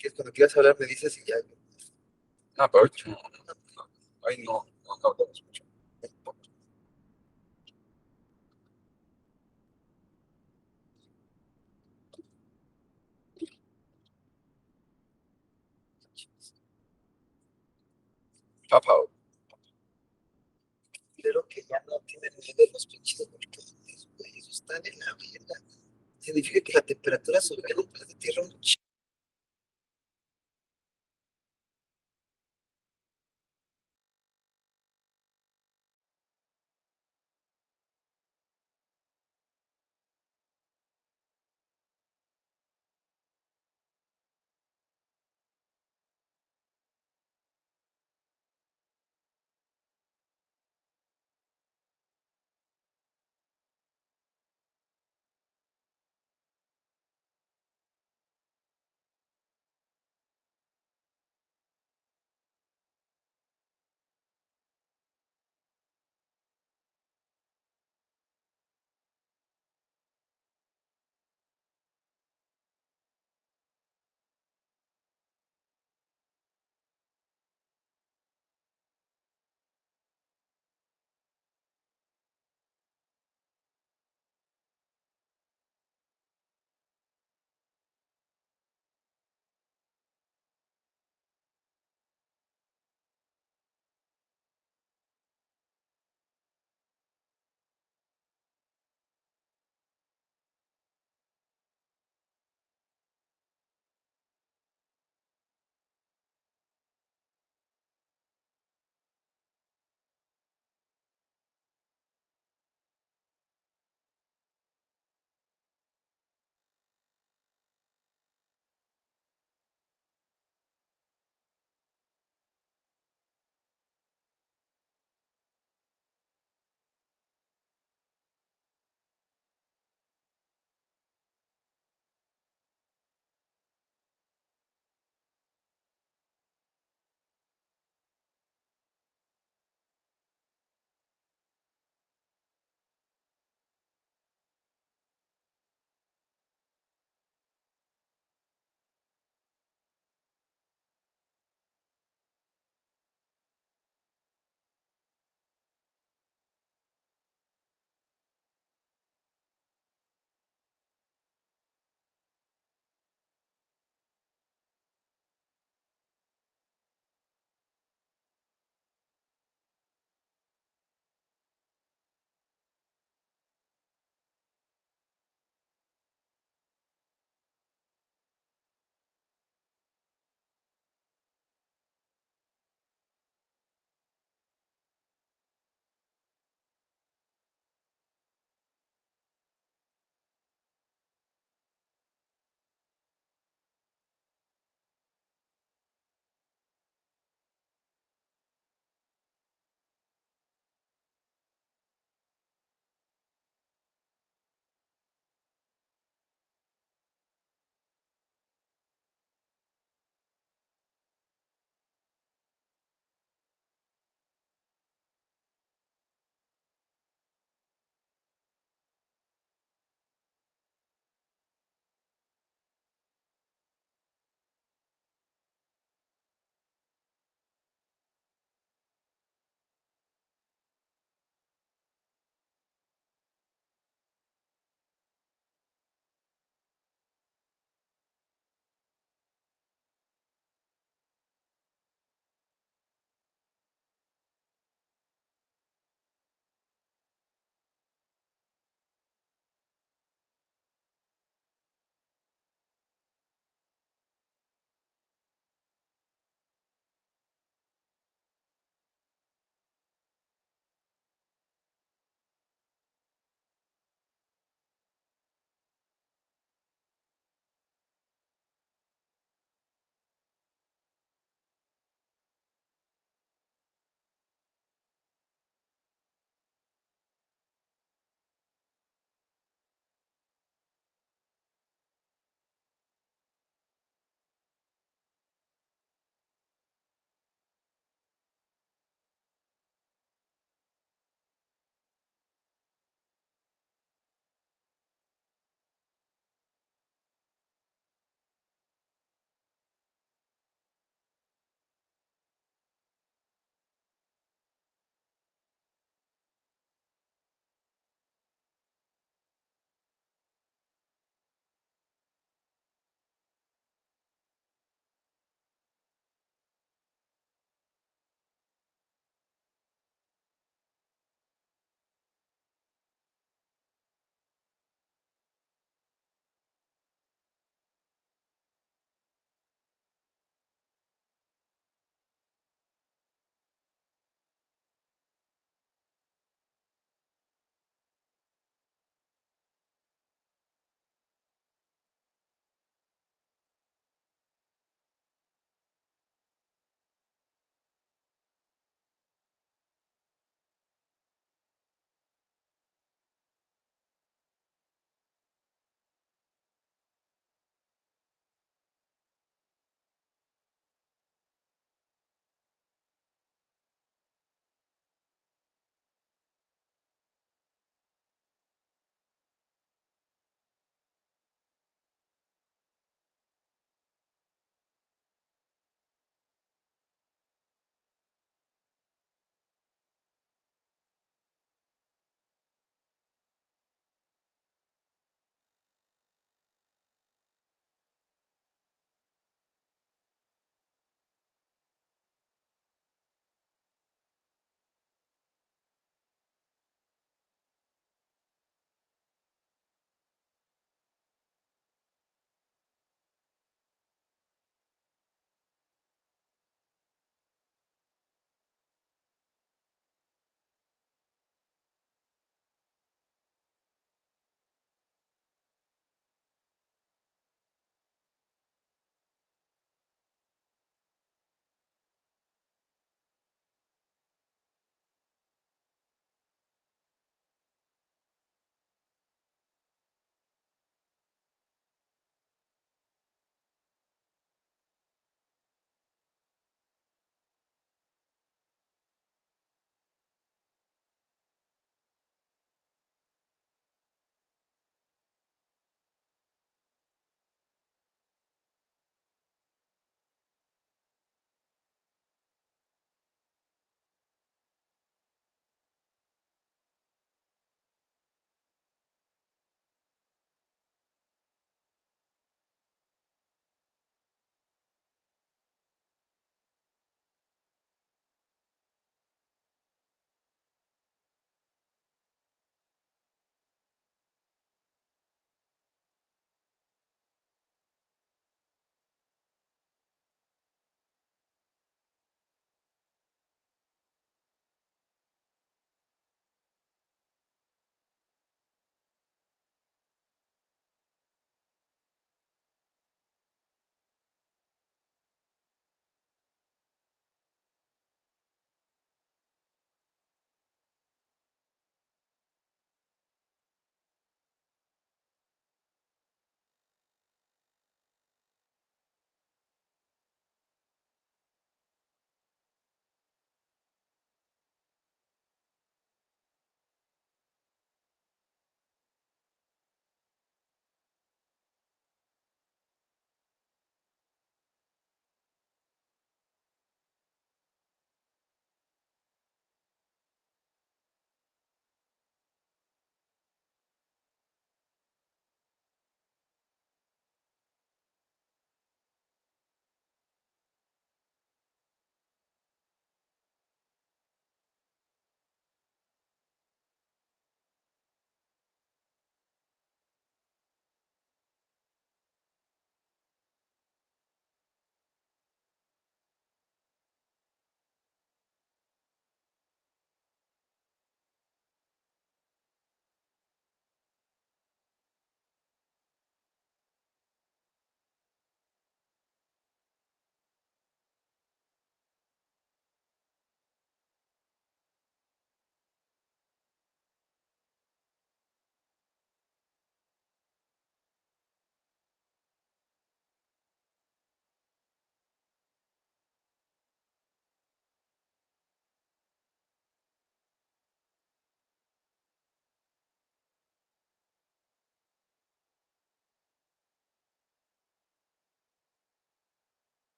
quieres, cuando quieras hablar me dices y ya. No, pero ahorita ahí no hablamos mucho. Papá, Pero que ya no tienen miedo los pinches volcanes, güey. Eso están en la vida. Significa que la temperatura sube en el planeta Tierra un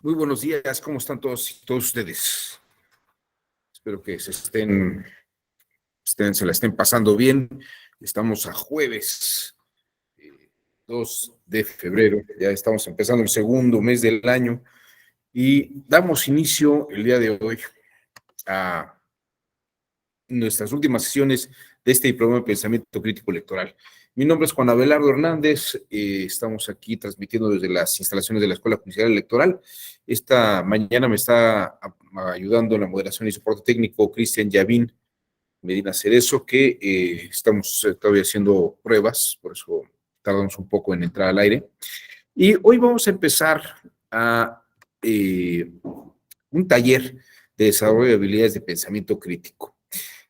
Muy buenos días, ¿cómo están todos ustedes? Espero que se la estén pasando bien. Estamos a jueves 2 de febrero, ya estamos empezando el segundo mes del año y damos inicio el día de hoy a nuestras últimas sesiones de este diploma de pensamiento crítico electoral. Mi nombre es Juan Abelardo Hernández, estamos aquí transmitiendo desde las instalaciones de la Escuela Judicial Electoral. Esta mañana me está ayudando en la moderación y soporte técnico Cristian Yavín Medina Cerezo, que estamos todavía haciendo pruebas, por eso tardamos un poco en entrar al aire. Y hoy vamos a empezar a un taller de desarrollo de habilidades de pensamiento crítico.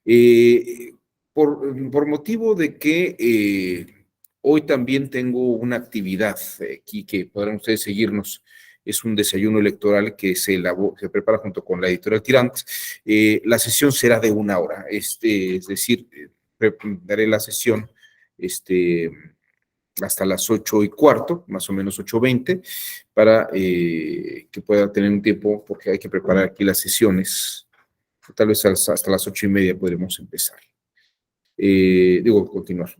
Eh, por motivo de que hoy también tengo una actividad aquí que podrán ustedes seguirnos, es un desayuno electoral que se prepara junto con la editorial Tirant. La sesión será de 1 hora, es decir, daré la sesión hasta las 8:15, más o menos 8:20, para que pueda tener un tiempo, porque hay que preparar aquí las sesiones. Tal vez hasta las 8:30 podremos empezar. Continuar.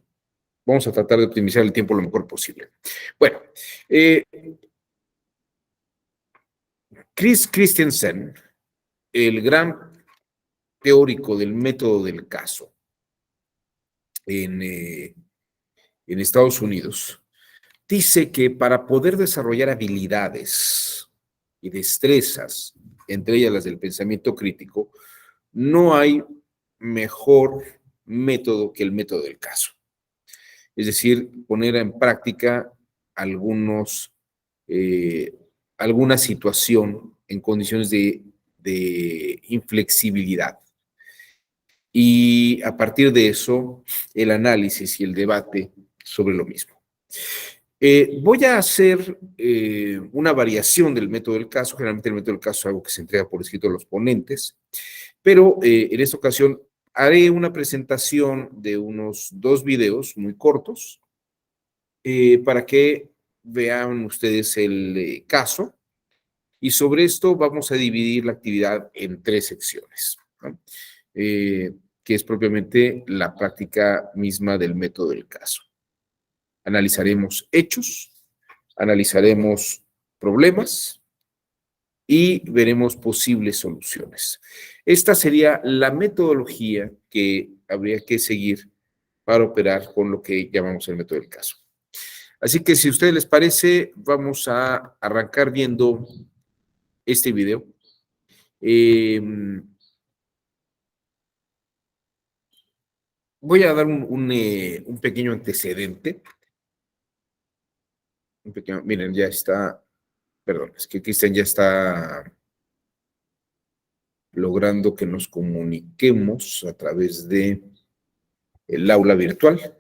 Vamos a tratar de optimizar el tiempo lo mejor posible. Bueno, Chris Christensen, el gran teórico del método del caso en Estados Unidos, dice que para poder desarrollar habilidades y destrezas, entre ellas las del pensamiento crítico, no hay mejor método que el método del caso. Es decir, poner en práctica alguna situación en condiciones de inflexibilidad. Y a partir de eso, el análisis y el debate sobre lo mismo. Voy a hacer una variación del método del caso. Generalmente el método del caso es algo que se entrega por escrito a los ponentes, pero en esta ocasión haré una presentación de unos 2 videos muy cortos para que vean ustedes el caso, y sobre esto vamos a dividir la actividad en 3 secciones, ¿no? Que es propiamente la práctica misma del método del caso. Analizaremos hechos, analizaremos problemas y veremos posibles soluciones. Esta sería la metodología que habría que seguir para operar con lo que llamamos el método del caso. Así que si a ustedes les parece, vamos a arrancar viendo este video. Voy a dar un pequeño antecedente. Miren, ya está, perdón, es que Cristian ya está logrando que nos comuniquemos a través de el aula virtual.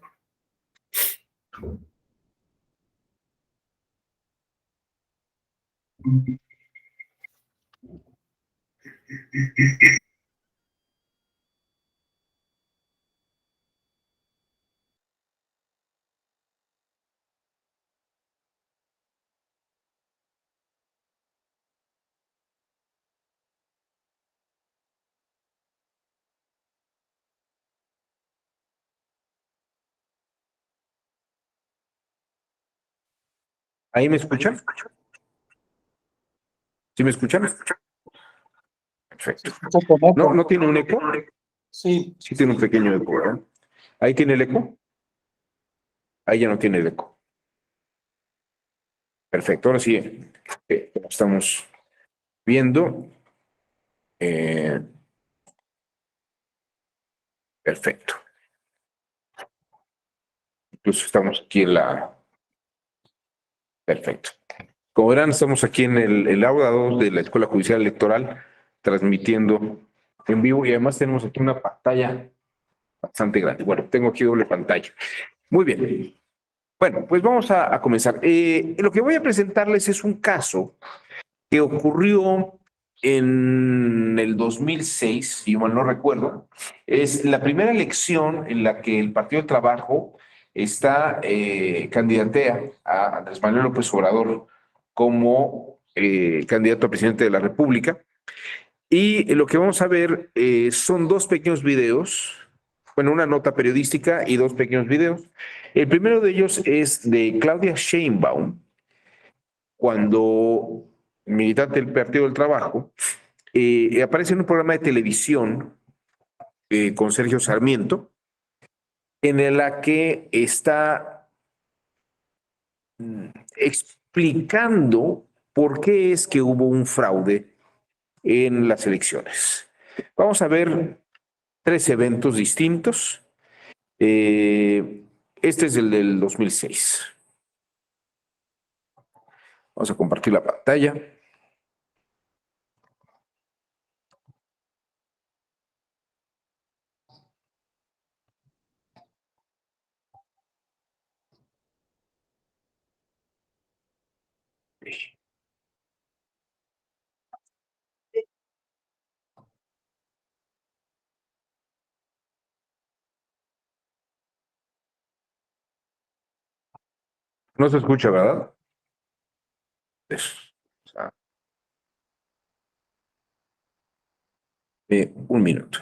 ¿Ahí me escuchan? ¿Sí me escuchan? Perfecto. ¿No tiene un eco? Sí. Sí tiene un pequeño eco, ¿verdad? ¿Ahí tiene el eco? Ahí ya no tiene el eco. Perfecto, ahora sí, como estamos viendo. Perfecto. Incluso estamos aquí en la... Perfecto. Como verán, estamos aquí en el aula 2 de la Escuela Judicial Electoral, transmitiendo en vivo, y además tenemos aquí una pantalla bastante grande. Bueno, tengo aquí doble pantalla. Muy bien. Bueno, pues vamos a comenzar. Lo que voy a presentarles es un caso que ocurrió en el 2006, si mal no recuerdo. Es la primera elección en la que el Partido del Trabajo candidatea a Andrés Manuel López Obrador como candidato a presidente de la República. Y lo que vamos a ver son dos pequeños videos, bueno, una nota periodística y dos pequeños videos. El primero de ellos es de Claudia Sheinbaum, cuando militante del Partido del Trabajo, aparece en un programa de televisión con Sergio Sarmiento, en la que está explicando por qué es que hubo un fraude en las elecciones. Vamos a ver tres eventos distintos. Este es el del 2006. Vamos a compartir la pantalla. No se escucha, ¿verdad? O sea, un minuto.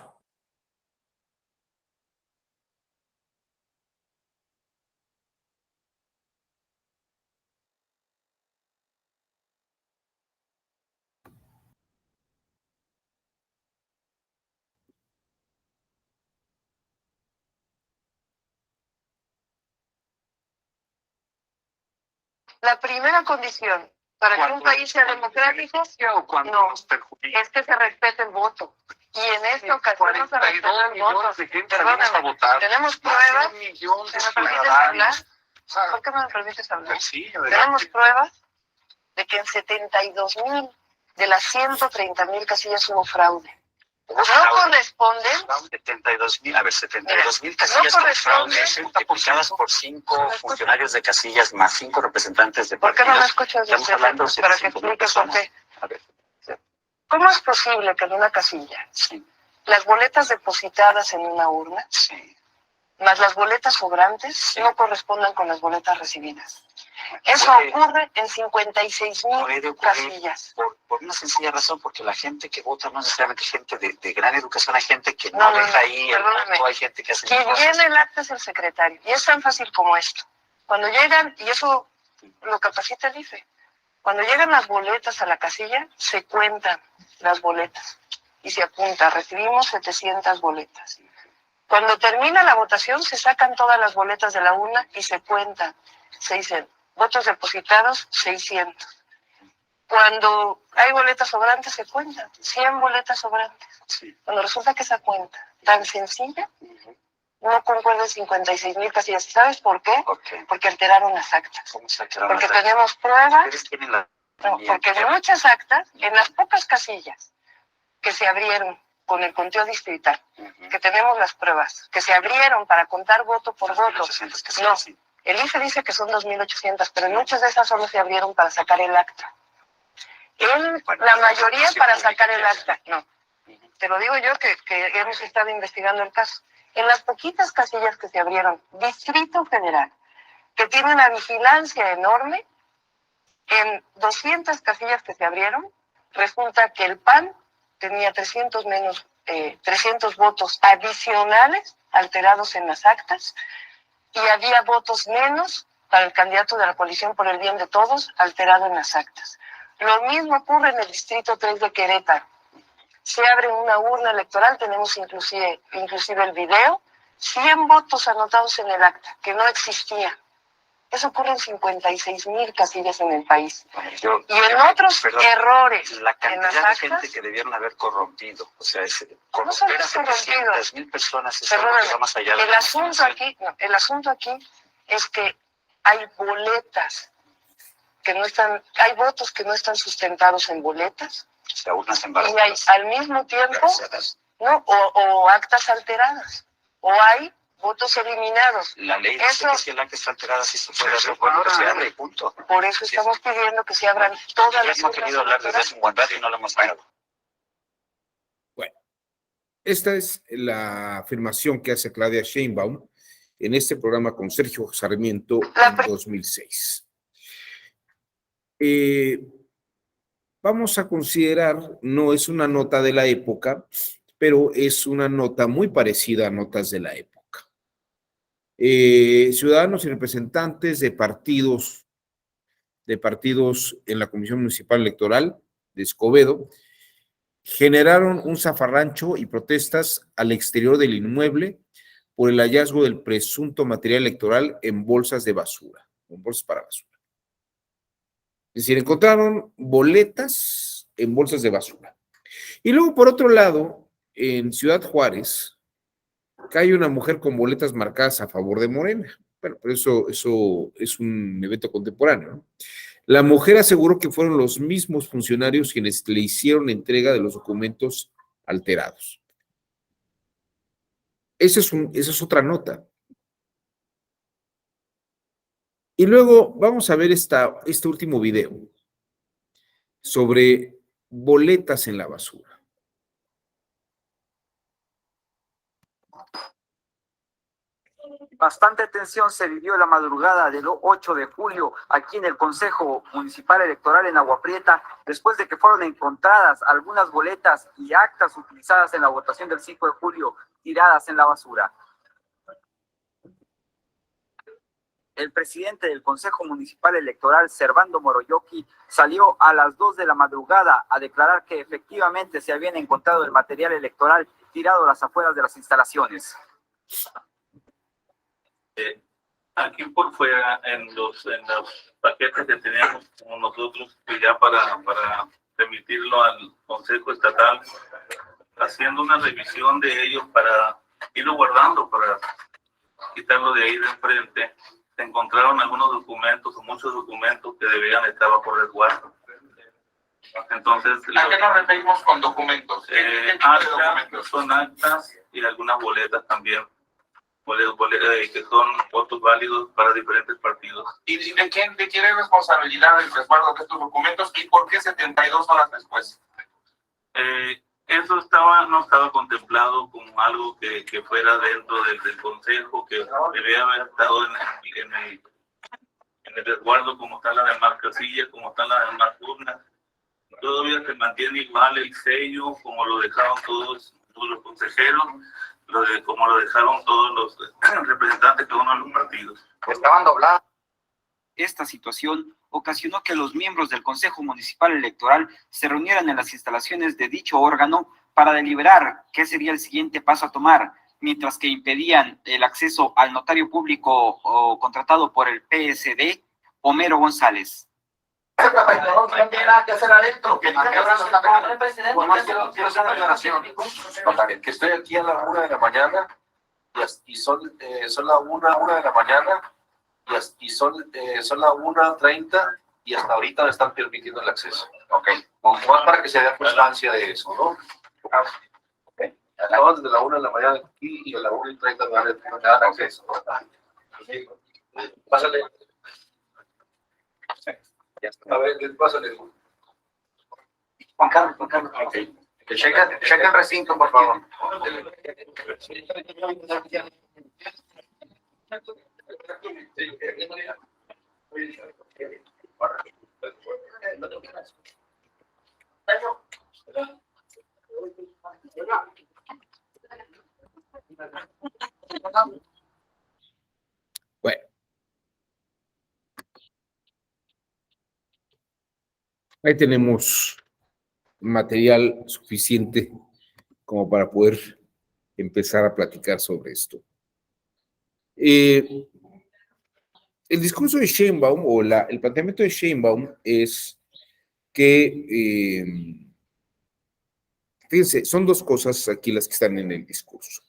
La primera condición para que un país sea democrático no, es que se respete el voto. Y en esta ocasión no se respeta el voto. Perdóname, tenemos pruebas. ¿Me permites hablar? ¿Por qué no me permites hablar? Tenemos pruebas de que en 72,000 de las 130,000 casillas hubo fraude. No corresponden. 72,000, a ver, 72,000 casillas con fraude multiplicadas por 5 funcionarios de casillas más 5 representantes de ¿Por qué partidos. no me escuchas Estamos hablando de para que 75,000 explique por qué? A ver. ¿Cómo es posible que en una casilla Sí, las boletas depositadas en una urna, sí. más las boletas sobrantes, Sí. no correspondan con las boletas recibidas? Eso Puede- ocurre en 56,000 puede ocurrir casillas. por una sencilla razón, porque la gente que vota no es necesariamente gente de gran educación, hay gente que No, no, no, deja no, ahí el perdóname. voto, hay gente que hace Quien cosas. llena el acta es el secretario. Y es tan fácil como esto. Cuando llegan, y eso lo capacita el IFE, cuando llegan las boletas a la casilla, se cuentan las boletas y se apunta, recibimos 700 boletas. Cuando termina la votación, se sacan todas las boletas de la urna y se cuentan. Se dicen, votos depositados, 600. Cuando hay boletas sobrantes, se cuentan 100 boletas sobrantes. Sí. Cuando resulta que esa cuenta tan sencilla no concuerda en 56,000 casillas. ¿Sabes por qué? ¿Por qué? Porque alteraron las actas. ¿Cómo se alteraron Porque las actas? tenemos pruebas. Ustedes tienen la... No, porque en muchas actas, en las pocas casillas que se abrieron con el conteo distrital, que tenemos las pruebas, que se abrieron para contar voto por voto. 2.800 que No, sí. el IFE dice que son 2,800, pero en muchas de esas solo se abrieron para sacar el acta. La mayoría para sacar el acta. No, te lo digo yo que hemos estado investigando el caso. En las poquitas casillas que se abrieron, Distrito Federal, que tiene una vigilancia enorme, en 200 casillas que se abrieron, resulta que el PAN tenía 300 votos adicionales alterados en las actas y había votos menos para el candidato de la coalición por el bien de todos alterado en las actas. Lo mismo ocurre en el Distrito 3 de Querétaro. Se abre una urna electoral, tenemos inclusive el video, 100 votos anotados en el acta, que no existía. Eso ocurre en 56,000 casillas en el país. Y en otros errores La en las cantidad de actas, gente que debieron haber corrompido, o sea, no solo corromper a corrompido. 700,000 personas es algo que perdóname, va más allá de el la asunto aquí es que hay boletas que no están, hay votos que no están sustentados en boletas, o sea, urnas y hay embarazadas. al mismo tiempo, ¿no? O actas alteradas, o hay votos eliminados. La ley dice Eso- que si el acta está alterada, sí se puede hacer, bueno, que se abre y punto. Por eso estamos pidiendo que se abran todas Ya las hemos urnas querido hablar desde electorales. hace un buen rato y no lo hemos logrado. Bueno, esta es la afirmación que hace Claudia Sheinbaum en este programa con Sergio Sarmiento en 2006. vamos a considerar, no es una nota de la época, pero es una nota muy parecida a notas de la época. Ciudadanos y representantes de partidos en la Comisión Municipal Electoral de Escobedo generaron un zafarrancho y protestas al exterior del inmueble por el hallazgo del presunto material electoral en bolsas de basura, en bolsas para basura. Es decir, encontraron boletas en bolsas de basura. Y luego, por otro lado, en Ciudad Juárez, cae una mujer con boletas marcadas a favor de Morena. Bueno, pero eso es un evento contemporáneo, ¿no? La mujer aseguró que fueron los mismos funcionarios quienes le hicieron entrega de los documentos alterados. Esa es otra nota. Y luego vamos a ver este último video sobre boletas en la basura. Bastante tensión se vivió la madrugada del 8 de julio aquí en el Consejo Municipal Electoral en Agua Prieta, después de que fueron encontradas algunas boletas y actas utilizadas en la votación del 5 de julio tiradas en la basura. El presidente del Consejo Municipal Electoral, Servando Moroyoki, salió a las 2 de la madrugada a declarar que efectivamente se habían encontrado el material electoral tirado a las afueras de las instalaciones. Aquí por fuera, en los paquetes que teníamos como nosotros, pues ya para remitirlo al Consejo Estatal, haciendo una revisión de ellos para irlo guardando, para quitarlo de ahí de enfrente, se encontraron algunos documentos o muchos documentos que debían estar bajo resguardo. Entonces, ¿a qué nos referimos con documentos? Son actas y algunas boletas también. Que son votos válidos para diferentes partidos. ¿Y de quién es responsabilidad el resguardo de estos documentos y por qué 72 horas después? Eso no estaba contemplado como algo que fuera dentro del consejo, que debía haber estado en el resguardo como están las demás casillas, como están las demás urnas. Todavía se mantiene igual el sello, como lo dejaron todos los consejeros, como lo dejaron todos los representantes de cada uno de los partidos. Estaban doblados. Esta situación ocasionó que los miembros del Consejo Municipal Electoral se reunieran en las instalaciones de dicho órgano para deliberar qué sería el siguiente paso a tomar, mientras que impedían el acceso al notario público contratado por el PSD, Homero González. No tiene nada que hacer adentro. Quiero hacer una aclaración. Que estoy aquí a la 1 de la mañana y son la 1 de la mañana y son la 1:30 y hasta ahorita me están permitiendo el acceso. Ok. Más para que se dé constancia de eso, ¿no? Ok. Acabamos desde la 1 de la mañana aquí y a la 1:30 me dan acceso. Pásale. A ver, pásale. Juan Carlos. Okay. Checa el recinto, por favor. Bueno. Ahí tenemos material suficiente como para poder empezar a platicar sobre esto. El discurso de Sheinbaum o el planteamiento de Sheinbaum es que, fíjense, son dos cosas aquí las que están en el discurso.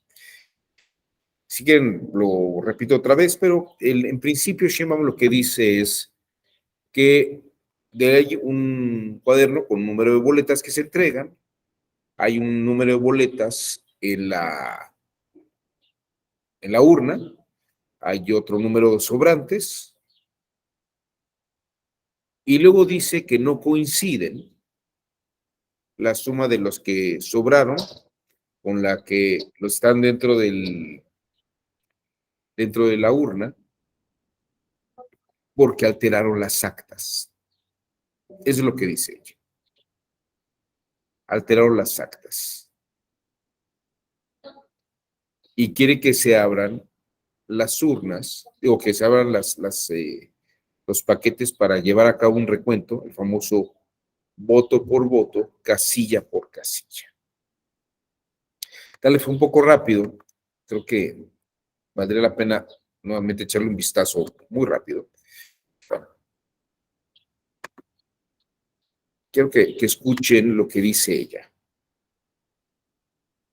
Si quieren, lo repito otra vez, pero en principio Sheinbaum lo que dice es que hay un cuaderno con un número de boletas que se entregan, hay un número de boletas en la urna, hay otro número de sobrantes, y luego dice que no coinciden la suma de los que sobraron con la que los están dentro de la urna, porque alteraron las actas. Eso es lo que dice ella. alteraron las actas y quiere que se abran las urnas, o que se abran los paquetes para llevar a cabo un recuento, el famoso voto por voto, casilla por casilla. Tal vez fue un poco rápido, creo que valdría la pena nuevamente echarle un vistazo muy rápido. Bueno, quiero que escuchen lo que dice ella.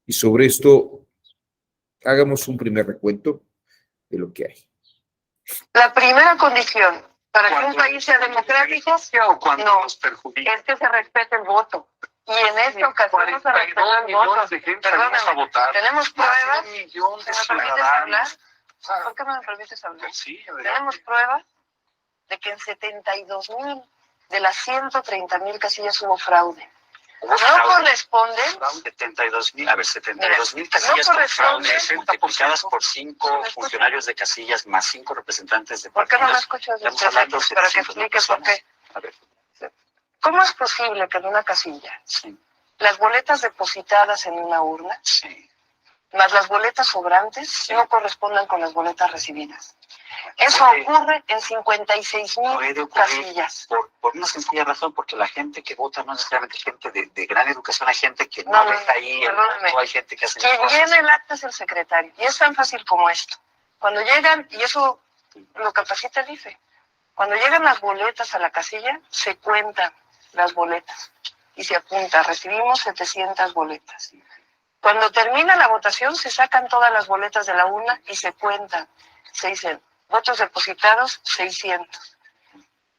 Y sobre esto, hagamos un primer recuento de lo que hay. La primera condición para que un país sea democrático ¿O cuando no, nos perjudica? es que se respete el voto. Y en esta ocasión no se respeta el voto. millones de gente vamos a Perdóname, votar. tenemos pruebas. Más de 1 millón de ¿Me permites hablar? ciudadanos. ¿Por qué no me permites hablar? Sí, Tenemos pruebas de que en 72,000 de las 130,000 casillas hubo fraude. No corresponden. 72,000, a ver, 72,000 No casillas con fraude, corresponde. multiplicadas por 5 funcionarios de casillas más 5 representantes de ¿Por qué no me partidos. escuchas Estamos usted hablando de para que 700,000 explique por qué? A ver, ¿Cómo es posible que en una casilla sí, las boletas depositadas en una urna sí. más las boletas sobrantes Sí. no correspondan con las boletas recibidas? Eso Puede- ocurre en 56,000 Puede ocurrir casillas. por una sencilla razón, porque la gente que vota no es necesariamente gente de gran educación, hay gente que no, No, deja ahí el perdóname. voto, hay gente que hace Quien cosas. llena el acta es el secretario. Y es tan fácil como esto. Cuando llegan, y eso lo capacita el IFE, cuando llegan las boletas a la casilla, se cuentan las boletas y se apunta, recibimos 700 boletas. Cuando termina la votación, se sacan todas las boletas de la urna y se cuentan. Se dicen, votos depositados, 600.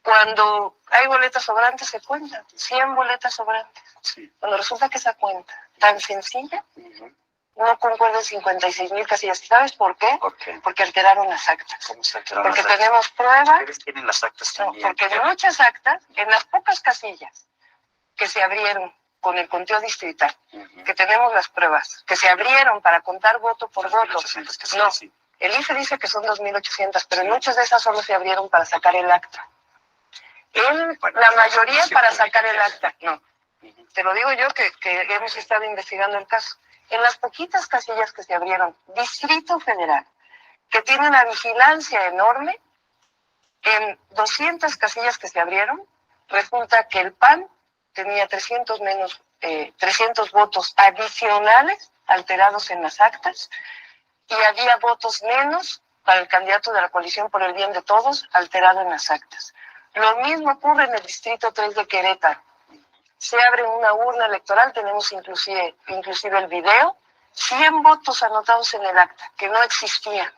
Cuando hay boletas sobrantes, se cuentan, 100 boletas sobrantes. Sí. Cuando resulta que esa cuenta tan sencilla, Ujú. no concuerda en 56,000 casillas. ¿Sabes por qué? ¿Por qué? Porque alteraron las actas. ¿Cómo se alteraron Porque las actas? tenemos pruebas, Ustedes tienen las actas no, también. porque en muchas actas, en las pocas casillas que se abrieron con el conteo distrital, Ujú. que tenemos las pruebas, que se abrieron para contar voto por voto. 1,800 casillas, No, sí. el IFE dice que son 2,800, pero muchas de esas solo se abrieron para sacar el acta. La mayoría para sacar el acta, no. Te lo digo yo que hemos estado investigando el caso. En las poquitas casillas que se abrieron, Distrito Federal, que tiene una vigilancia enorme, en 200 casillas que se abrieron, resulta que el PAN tenía 300 votos adicionales alterados en las actas y había votos menos para el candidato de la coalición por el bien de todos alterado en las actas. Lo mismo ocurre en el Distrito 3 de Querétaro. Se abre una urna electoral, tenemos inclusive el video, 100 votos anotados en el acta, que no existían.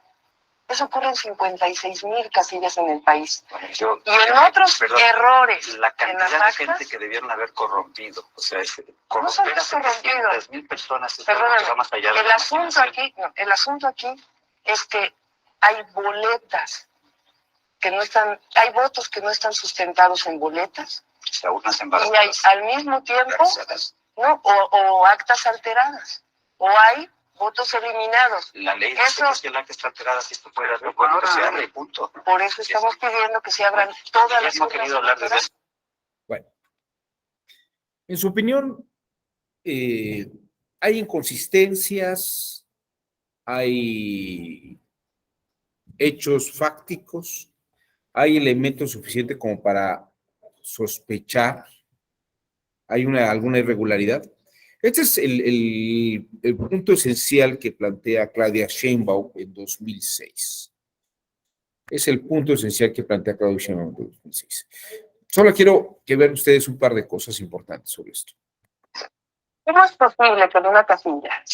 Eso ocurre en 56,000 casillas en el país. Bueno, Y en otros perdón, errores la en cantidad las de actas, gente que debieron haber corrompido, o sea, solo corromper a es corrompido. 700,000 personas es algo perdóname, que va más allá de el la asunto imaginación. el asunto aquí es que hay boletas que no están, hay votos que no están sustentados en boletas O sea, urnas y hay embarazadas. al mismo tiempo, ¿no? o actas alteradas, o hay votos eliminados. La ley dice Eso- que si el acta está alterada, si esto fuera bueno, que se abre y punto. Por eso estamos pidiendo que se abran todas las Hemos urnas querido hablar de eso. electorales. Bueno, en su opinión, hay inconsistencias, hay hechos fácticos, hay elementos suficientes como para sospechar, hay alguna irregularidad. Este es el punto esencial que plantea Claudia Sheinbaum en 2006. Es el punto esencial que plantea Claudia Sheinbaum en 2006. Solo quiero que vean ustedes un par de cosas importantes sobre esto. ¿Cómo es posible que en una casilla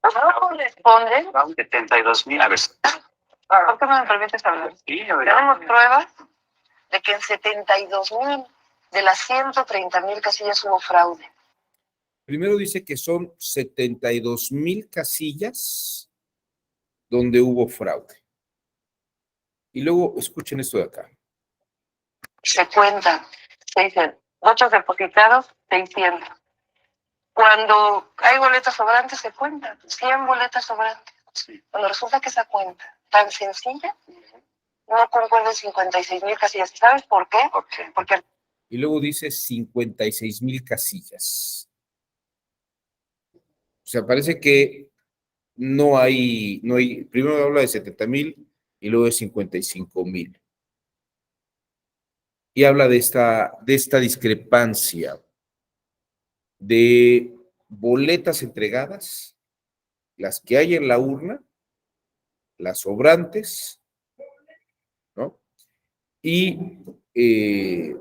no corresponden? 72,000, a ver. ¿Por qué no me permites hablar? Sí, a ver. Tenemos pruebas de que en 72,000 de las 130,000 casillas hubo fraude. Primero dice que son 72,000 casillas donde hubo fraude. Y luego escuchen esto de acá. Se cuentan, se dicen, votos depositados, 600. Cuando hay boletas sobrantes, se cuentan, 100 boletas sobrantes. Sí. Cuando resulta que esa cuenta tan sencilla, no concuerda en 56,000 casillas. ¿Sabes por qué? Ok. Porque y luego dice 56,000 casillas. O sea, parece que no hay, primero habla de 70,000 y luego de 55,000. Y habla de esta discrepancia de boletas entregadas, las que hay en la urna, las sobrantes, ¿no? Y que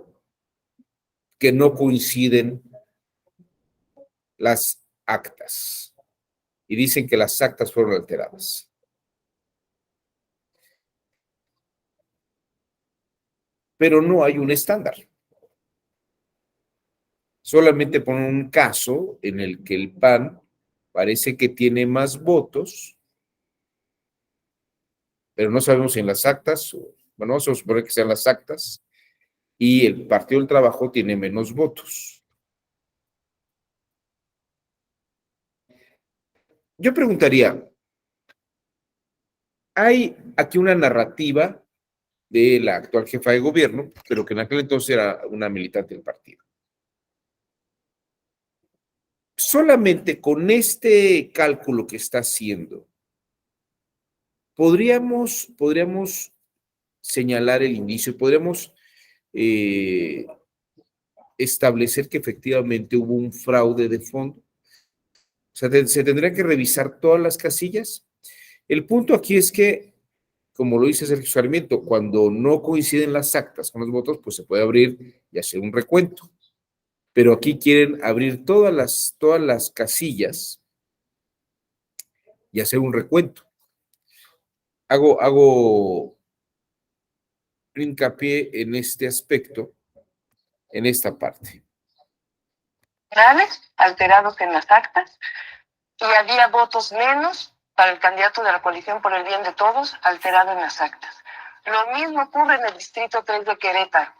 no coinciden las actas. Y dicen que las actas fueron alteradas. Pero no hay un estándar. Solamente ponen un caso en el que el PAN parece que tiene más votos, pero no sabemos si en las actas, bueno, vamos a suponer que sean las actas, y el Partido del Trabajo tiene menos votos. Yo preguntaría, hay aquí una narrativa de la actual jefa de gobierno, pero que en aquel entonces era una militante del partido. Solamente con este cálculo que está haciendo, podríamos señalar el inicio, podríamos establecer que efectivamente hubo un fraude de fondo. O sea, se tendría que revisar todas las casillas. El punto aquí es que, como lo dice Sergio Sarmiento, cuando no coinciden las actas con los votos, pues se puede abrir y hacer un recuento. Pero aquí quieren abrir todas las casillas y hacer un recuento. Hago hincapié en este aspecto, en esta parte. Alterados en las actas, y había votos menos para el candidato de la coalición por el bien de todos, alterado en las actas. Lo mismo ocurre en el distrito 3 de Querétaro.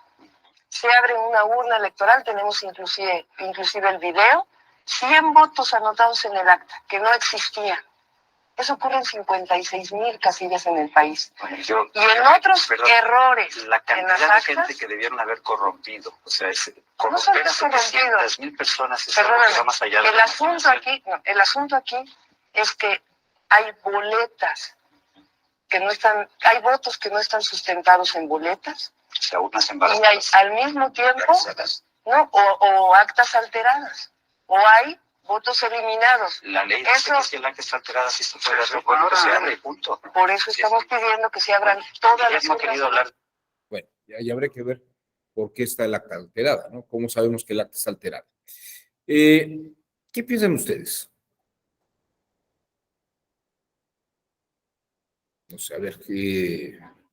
Se abre una urna electoral, tenemos inclusive el video, 100 votos anotados en el acta, que no existía. Eso ocurre en 56,000 casillas en el país. Bueno, y en otros errores la cantidad en las de gente actas, que debieron haber corrompido, o sea, no solo corromper a es corrompido. 700,000 personas es algo que va más allá de El asunto aquí es que hay boletas que no están, hay votos que no están sustentados en boletas, o sea, urnas y hay embarazadas. al mismo tiempo, ¿no? O actas alteradas, o hay votos eliminados. La ley dice que si el acta está alterada, sí se puede hacer, bueno, que se abre y punto. Por eso estamos pidiendo que se abran todas las Hemos querido hablar. Bueno, ya habrá que ver por qué está el acta alterada, ¿no? ¿Cómo sabemos que el acta está alterada? ¿Qué piensan ustedes? No sé, a ver,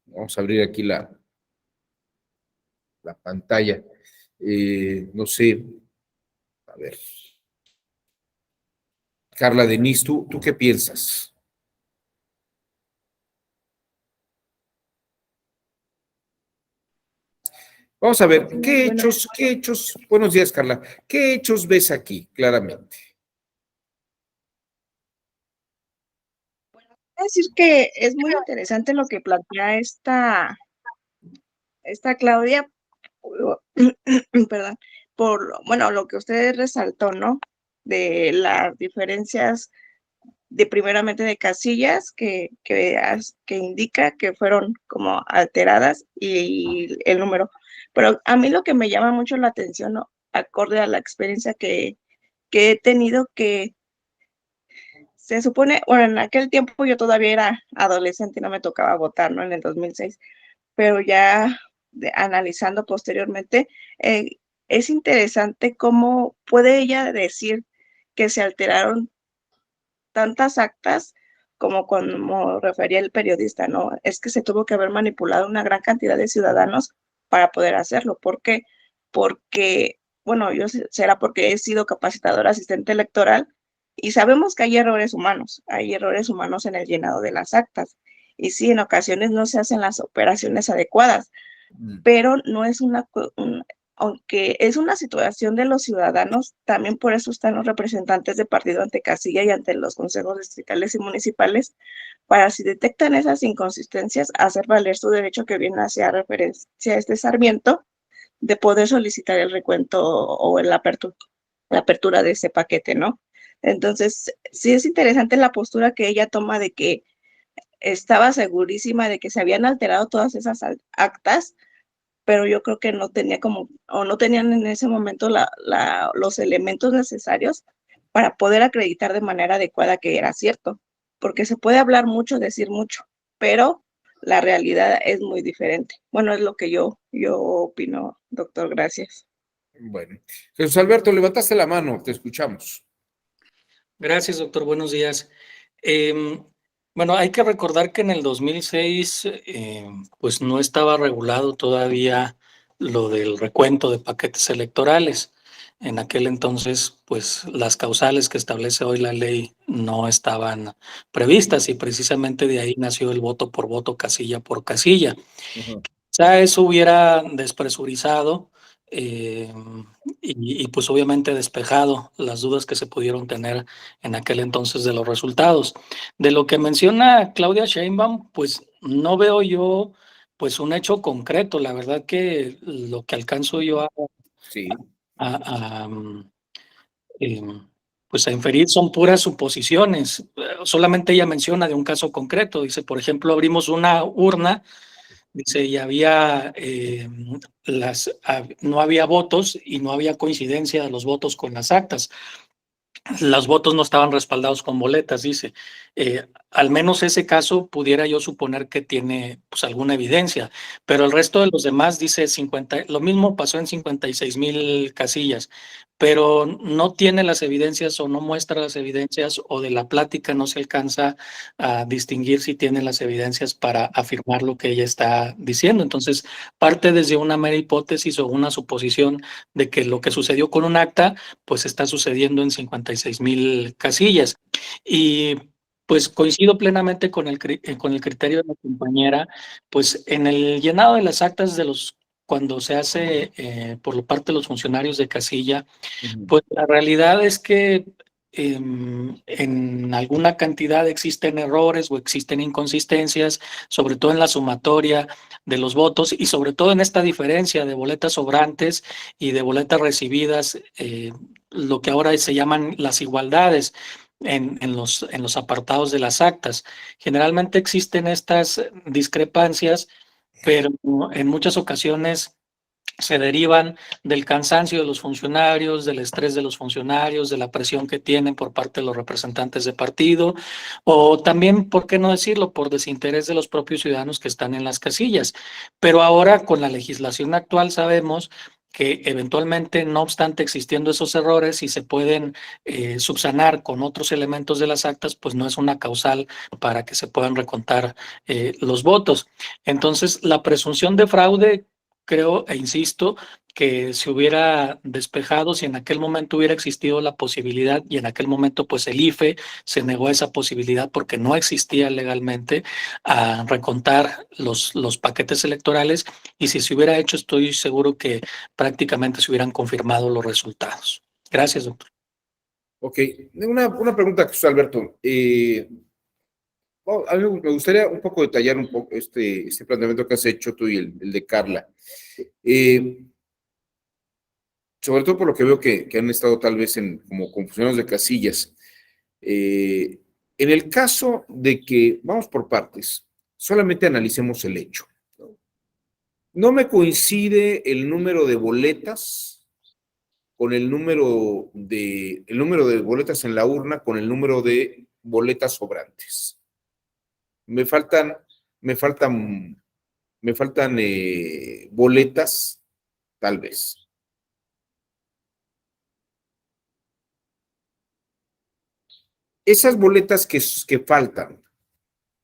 vamos a abrir aquí la pantalla. No sé, a ver. Carla Denise, ¿tú qué piensas? Vamos a ver, ¿qué hechos, buenos días, Carla, qué hechos ves aquí, claramente? Decir que es muy interesante lo que plantea esta Claudia, perdón, bueno, lo que usted resaltó, ¿no? De las diferencias primeramente de casillas que indica que fueron como alteradas y el número. Pero a mí lo que me llama mucho la atención, ¿no? Acorde a la experiencia que he tenido, que se supone, bueno, en aquel tiempo yo todavía era adolescente y no me tocaba votar, ¿no? En el 2006, pero ya analizando posteriormente, es interesante cómo puede ella decir que se alteraron tantas actas como refería el periodista, ¿no? Es que se tuvo que haber manipulado una gran cantidad de ciudadanos para poder hacerlo. ¿Por qué? Porque, bueno, será porque he sido capacitadora asistente electoral y sabemos que hay errores humanos en el llenado de las actas. Y sí, en ocasiones no se hacen las operaciones adecuadas, pero no es aunque es una situación de los ciudadanos, también por eso están los representantes de partido ante casilla y ante los consejos distritales y municipales, para si detectan esas inconsistencias, hacer valer su derecho, que viene hacia referencia a este Sarmiento, de poder solicitar el recuento o la apertura de ese paquete, ¿no? Entonces, sí es interesante la postura que ella toma de que estaba segurísima de que se habían alterado todas esas actas, pero yo creo que no tenía no tenían en ese momento los elementos necesarios para poder acreditar de manera adecuada que era cierto, porque se puede hablar mucho, decir mucho, pero la realidad es muy diferente. Bueno, es lo que yo opino, doctor, gracias. Bueno, Jesús Alberto, levantaste la mano, te escuchamos. Gracias, doctor. Buenos días. Bueno, hay que recordar que en el 2006, pues no estaba regulado todavía lo del recuento de paquetes electorales. En aquel entonces, pues las causales que establece hoy la ley no estaban previstas y precisamente de ahí nació el voto por voto, casilla por casilla. Ya eso hubiera despresurizado y pues obviamente despejado las dudas que se pudieron tener en aquel entonces de los resultados. De lo que menciona Claudia Sheinbaum, pues no veo yo pues un hecho concreto. La verdad que lo que alcanzo yo Sí. a, pues a inferir son puras suposiciones. Solamente ella menciona de un caso concreto. Dice, por ejemplo, abrimos una urna. Dice, y había no había votos y no había coincidencia de los votos con las actas. Los votos no estaban respaldados con boletas, dice. Al menos ese caso pudiera yo suponer que tiene pues alguna evidencia, pero el resto de los demás dice 50, lo mismo pasó en 56,000 casillas, pero no tiene las evidencias o no muestra las evidencias o de la plática no se alcanza a distinguir si tiene las evidencias para afirmar lo que ella está diciendo. Entonces, parte desde una mera hipótesis o una suposición de que lo que sucedió con un acta pues está sucediendo en 56,000 casillas. Y pues coincido plenamente con el criterio de la compañera, pues en el llenado de las actas cuando se hace por parte de los funcionarios de casilla, pues la realidad es que en alguna cantidad existen errores o existen inconsistencias, sobre todo en la sumatoria de los votos y sobre todo en esta diferencia de boletas sobrantes y de boletas recibidas, lo que ahora se llaman las igualdades en los apartados de las actas. Generalmente existen estas discrepancias, pero en muchas ocasiones se derivan del cansancio de los funcionarios, del estrés de los funcionarios, de la presión que tienen por parte de los representantes de partido, o también, ¿por qué no decirlo?, por desinterés de los propios ciudadanos que están en las casillas. Pero ahora, con la legislación actual, sabemos que eventualmente, no obstante existiendo esos errores, si se pueden subsanar con otros elementos de las actas, pues no es una causal para que se puedan recontar los votos. Entonces, la presunción de fraude, creo e insisto que se hubiera despejado si en aquel momento hubiera existido la posibilidad y en aquel momento pues el IFE se negó a esa posibilidad porque no existía legalmente a recontar los paquetes electorales y si se hubiera hecho estoy seguro que prácticamente se hubieran confirmado los resultados. Gracias, doctor. Ok, una pregunta, Jesús Alberto. A mí me gustaría un poco detallar un poco este planteamiento que has hecho tú y el de Carla. Sobre todo por lo que veo que han estado tal vez como funcionarios de casillas. En el caso de que, vamos por partes, solamente analicemos el hecho. No me coincide el número de boletas con el número de boletas en la urna con el número de boletas sobrantes. Me faltan boletas, tal vez. Esas boletas que faltan,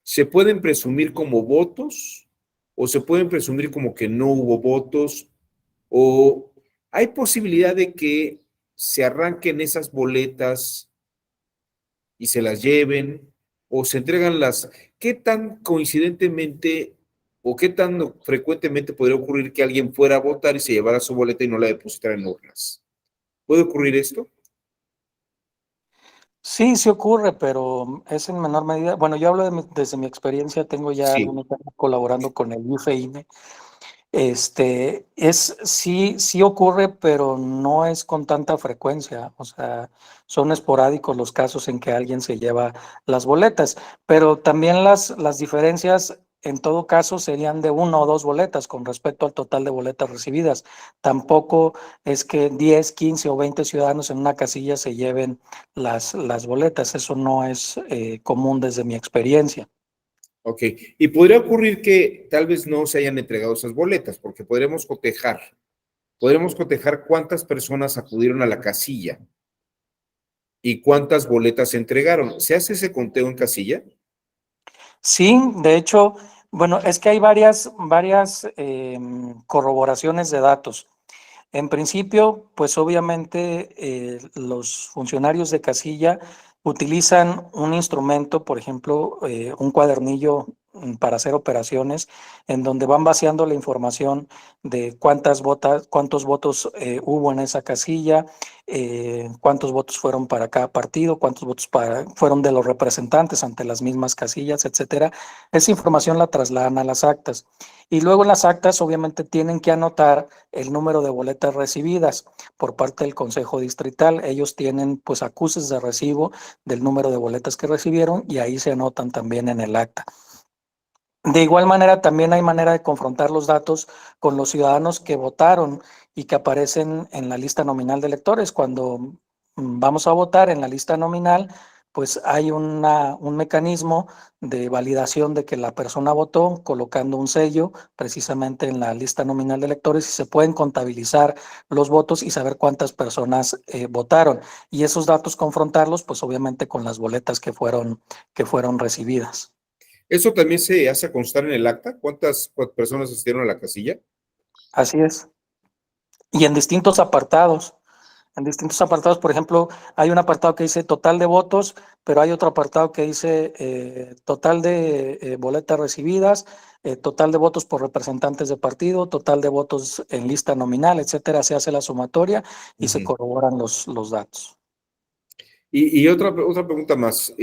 ¿se pueden presumir como votos? ¿O se pueden presumir como que no hubo votos? ¿O hay posibilidad de que se arranquen esas boletas y se las lleven? ¿O se entregan qué tan coincidentemente o qué tan frecuentemente podría ocurrir que alguien fuera a votar y se llevara su boleta y no la depositara en urnas? ¿Puede ocurrir esto? Sí, sí ocurre, pero es en menor medida. Bueno, yo hablo desde mi experiencia, tengo ya Sí. algunos años colaborando con el IFE-INE Sí ocurre, pero no es con tanta frecuencia. O sea, son esporádicos los casos en que alguien se lleva las boletas, pero también las diferencias en todo caso serían de 1 o 2 boletas con respecto al total de boletas recibidas. Tampoco es que 10, 15 o 20 ciudadanos en una casilla se lleven las boletas. Eso no es común desde mi experiencia. Ok, y podría ocurrir que tal vez no se hayan entregado esas boletas, porque podremos cotejar cuántas personas acudieron a la casilla y cuántas boletas se entregaron. ¿Se hace ese conteo en casilla? Sí, de hecho, bueno, es que hay varias corroboraciones de datos. En principio, pues obviamente los funcionarios de casilla utilizan un instrumento, por ejemplo, un cuadernillo para hacer operaciones, en donde van vaciando la información de cuántos votos hubo en esa casilla, cuántos votos fueron para cada partido, cuántos votos fueron de los representantes ante las mismas casillas, etcétera. Esa información la trasladan a las actas. Y luego en las actas, obviamente, tienen que anotar el número de boletas recibidas por parte del Consejo Distrital. Ellos tienen pues acuses de recibo del número de boletas que recibieron y ahí se anotan también en el acta. De igual manera, también hay manera de confrontar los datos con los ciudadanos que votaron y que aparecen en la lista nominal de electores. Cuando vamos a votar en la lista nominal, pues hay un mecanismo de validación de que la persona votó colocando un sello precisamente en la lista nominal de electores y se pueden contabilizar los votos y saber cuántas personas votaron. Y esos datos confrontarlos, pues obviamente con las boletas que fueron recibidas. ¿Eso también se hace constar en el acta? ¿Cuántas personas asistieron a la casilla? Así es. Y en distintos apartados. En distintos apartados, por ejemplo, hay un apartado que dice total de votos, pero hay otro apartado que dice total de boletas recibidas, total de votos por representantes de partido, total de votos en lista nominal, etcétera. Se hace la sumatoria y se corroboran los datos. Y otra pregunta más.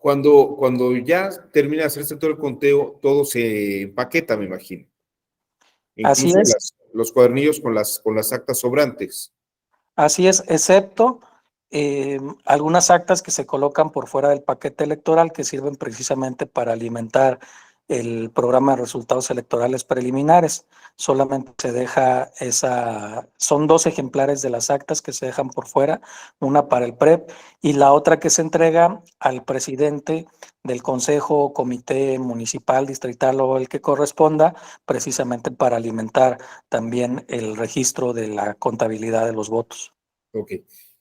Cuando ya termina de hacerse todo el conteo, todo se empaqueta, me imagino. Así Incluso es. los cuadernillos con las actas sobrantes. Así es, excepto algunas actas que se colocan por fuera del paquete electoral que sirven precisamente para alimentar el programa de resultados electorales preliminares. Solamente se deja son 2 ejemplares de las actas que se dejan por fuera, una para el PREP y la otra que se entrega al presidente del consejo o comité municipal, distrital o el que corresponda, precisamente para alimentar también el registro de la contabilidad de los votos. Ok.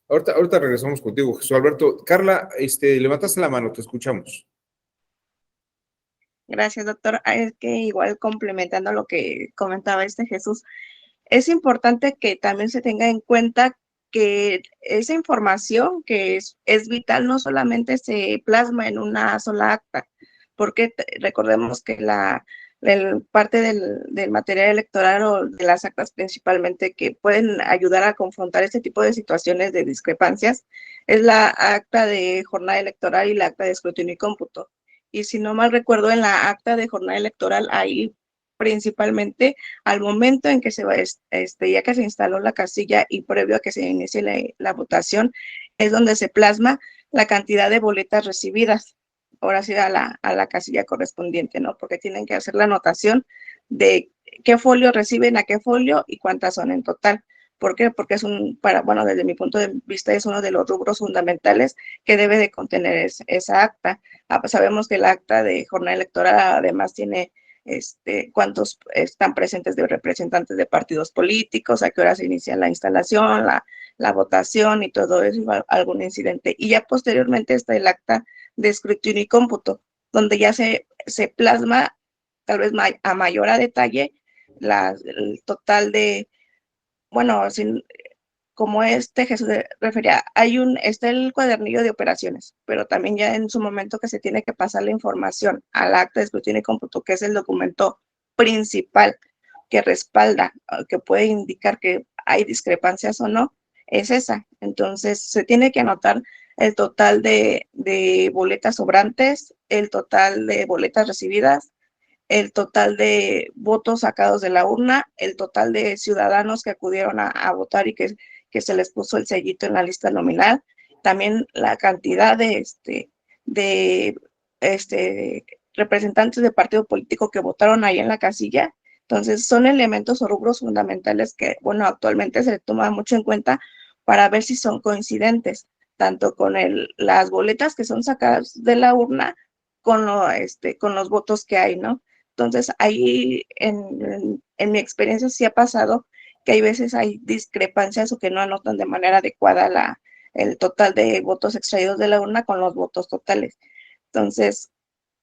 Ahorita regresamos contigo, Jesús Alberto. Carla, levantaste la mano, te escuchamos. Gracias, doctor. Es que igual complementando lo que comentaba Jesús, es importante que también se tenga en cuenta que esa información que es vital no solamente se plasma en una sola acta, porque recordemos que parte del material electoral o de las actas principalmente que pueden ayudar a confrontar este tipo de situaciones de discrepancias es la acta de jornada electoral y la acta de escrutinio y cómputo. Y si no mal recuerdo, en la acta de jornada electoral hay principalmente al momento en que ya que se instaló la casilla y previo a que se inicie la votación, es donde se plasma la cantidad de boletas recibidas, ahora sí a la casilla correspondiente, ¿no? Porque tienen que hacer la anotación de qué folio reciben a qué folio y cuántas son en total. ¿Por qué? Porque bueno, desde mi punto de vista es uno de los rubros fundamentales que debe de contener esa acta. Sabemos que el acta de jornada electoral además tiene cuántos están presentes de representantes de partidos políticos, a qué hora se inicia la instalación, la votación y todo eso, algún incidente. Y ya posteriormente está el acta de escrutinio y cómputo, donde ya se plasma tal vez a mayor a detalle el total de, bueno, como Jesús refería, está el cuadernillo de operaciones, pero también ya en su momento que se tiene que pasar la información al acta de escrutinio y cómputo, que es el documento principal que respalda, que puede indicar que hay discrepancias o no, es esa. Entonces, se tiene que anotar el total de boletas sobrantes, el total de boletas recibidas, el total de votos sacados de la urna, el total de ciudadanos que acudieron a votar y que se les puso el sellito en la lista nominal, también la cantidad de representantes de partido político que votaron ahí en la casilla. Entonces, son elementos o rubros fundamentales que, bueno, actualmente se le toma mucho en cuenta para ver si son coincidentes, tanto con las boletas que son sacadas de la urna con los votos que hay, ¿no? Entonces, ahí en mi experiencia sí ha pasado que hay veces hay discrepancias o que no anotan de manera adecuada el total de votos extraídos de la urna con los votos totales. Entonces,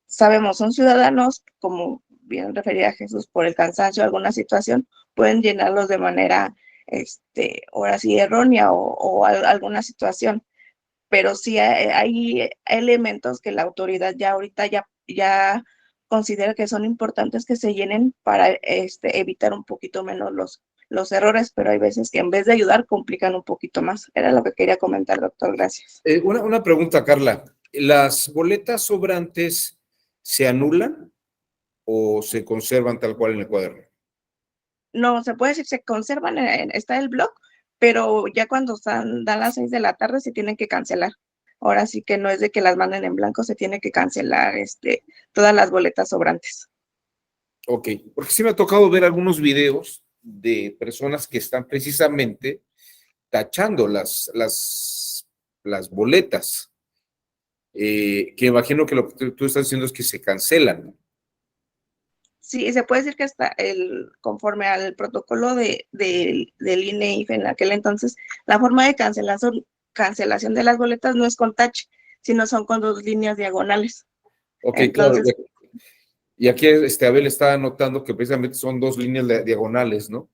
sabemos, son ciudadanos, como bien refería Jesús, por el cansancio de alguna situación, pueden llenarlos de manera, ahora sí, errónea o alguna situación, pero sí hay elementos que la autoridad ya ahorita ya considera que son importantes que se llenen para evitar un poquito menos los errores, pero hay veces que en vez de ayudar complican un poquito más. Era lo que quería comentar, doctor. Gracias. Una pregunta, Carla. ¿Las boletas sobrantes se anulan o se conservan tal cual en el cuaderno? No, se puede decir, se conservan, está el blog, pero ya cuando dan las 6 de la tarde se tienen que cancelar. Ahora sí que no es de que las manden en blanco, se tiene que cancelar todas las boletas sobrantes. Ok, porque sí me ha tocado ver algunos videos de personas que están precisamente tachando las boletas, que imagino que lo que tú estás diciendo es que se cancelan. Sí, se puede decir que hasta conforme al protocolo del INE en aquel entonces, la forma de cancelación de las boletas no es con touch, sino son con 2 líneas diagonales. Ok, entonces, claro. Y aquí Abel está anotando que precisamente son 2 líneas diagonales, ¿no?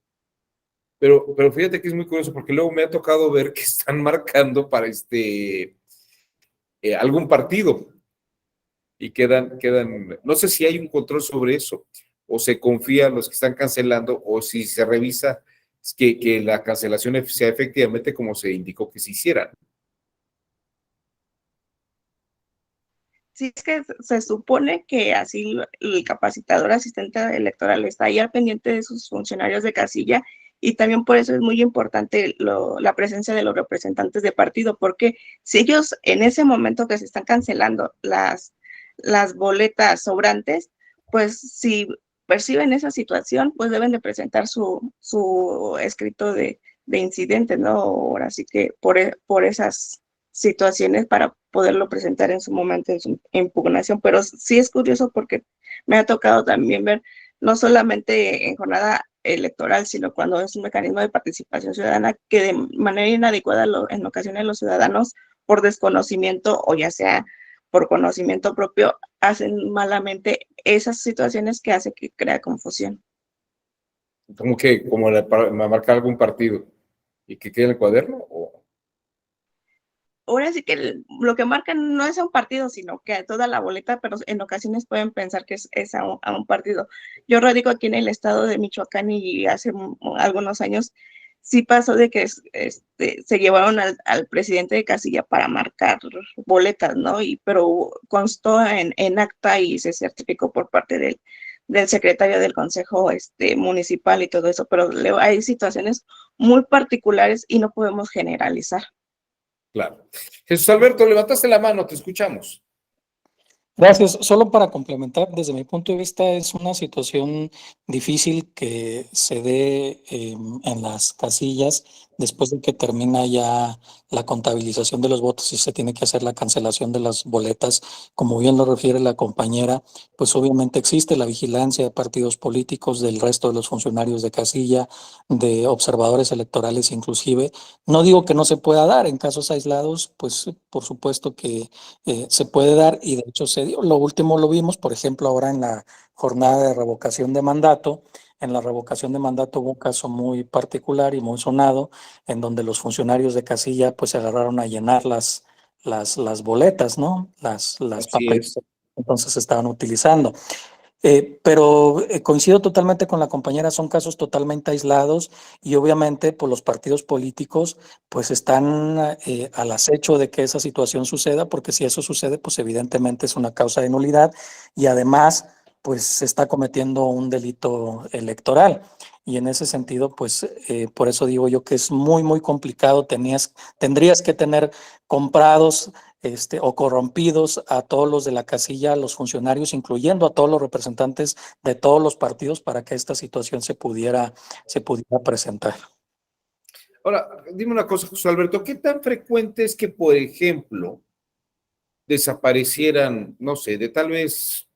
Pero fíjate que es muy curioso porque luego me ha tocado ver que están marcando para algún partido y quedan, no sé si hay un control sobre eso o se confía en los que están cancelando o si se revisa que la cancelación sea efectivamente como se indicó que se hiciera. Sí, es que se supone que así el capacitador asistente electoral está ahí al pendiente de sus funcionarios de casilla y también por eso es muy importante la presencia de los representantes de partido, porque si ellos en ese momento que se están cancelando las boletas sobrantes, pues si perciben esa situación, pues deben de presentar su escrito de incidente, ¿no? Ahora sí que por esas situaciones para poderlo presentar en su momento en su impugnación, pero sí es curioso porque me ha tocado también ver, no solamente en jornada electoral, sino cuando es un mecanismo de participación ciudadana, que de manera inadecuada en ocasiones los ciudadanos, por desconocimiento o ya sea por conocimiento propio, hacen malamente esas situaciones que hace que crea confusión. Como marcar algún partido y que quede en el cuaderno o... Ahora sí que lo que marcan no es a un partido, sino que a toda la boleta, pero en ocasiones pueden pensar que es a un partido. Yo radico aquí en el estado de Michoacán y hace algunos años sí pasó de que se llevaron al presidente de casilla para marcar boletas, ¿no? Pero constó en acta y se certificó por parte del secretario del consejo municipal y todo eso, pero hay situaciones muy particulares y no podemos generalizar. Claro. Jesús Alberto, levantaste la mano, te escuchamos. Gracias. Solo para complementar, desde mi punto de vista es una situación difícil que se dé en las casillas después de que termina ya la contabilización de los votos y se tiene que hacer la cancelación de las boletas. Como bien lo refiere la compañera, pues obviamente existe la vigilancia de partidos políticos, del resto de los funcionarios de casilla, de observadores electorales inclusive. No digo que no se pueda dar en casos aislados, pues por supuesto que se puede dar y de hecho se dio. Lo último lo vimos, por ejemplo, ahora en la jornada de revocación de mandato. En la revocación de mandato hubo un caso muy particular y muy sonado en donde los funcionarios de casilla pues se agarraron a llenar las boletas, ¿no? Las Así papeletas es. entonces se estaban utilizando. Pero coincido totalmente con la compañera, son casos totalmente aislados y obviamente pues los partidos políticos pues están al acecho de que esa situación suceda, porque si eso sucede pues evidentemente es una causa de nulidad y además pues se está cometiendo un delito electoral. Y en ese sentido, pues por eso digo yo que es muy, muy complicado. Tendrías que tener comprados o corrompidos a todos los de la casilla, a los funcionarios, incluyendo a todos los representantes de todos los partidos para que esta situación se pudiera presentar. Ahora, dime una cosa, José Alberto, ¿qué tan frecuente es que, por ejemplo, desaparecieran, no sé, de tal vez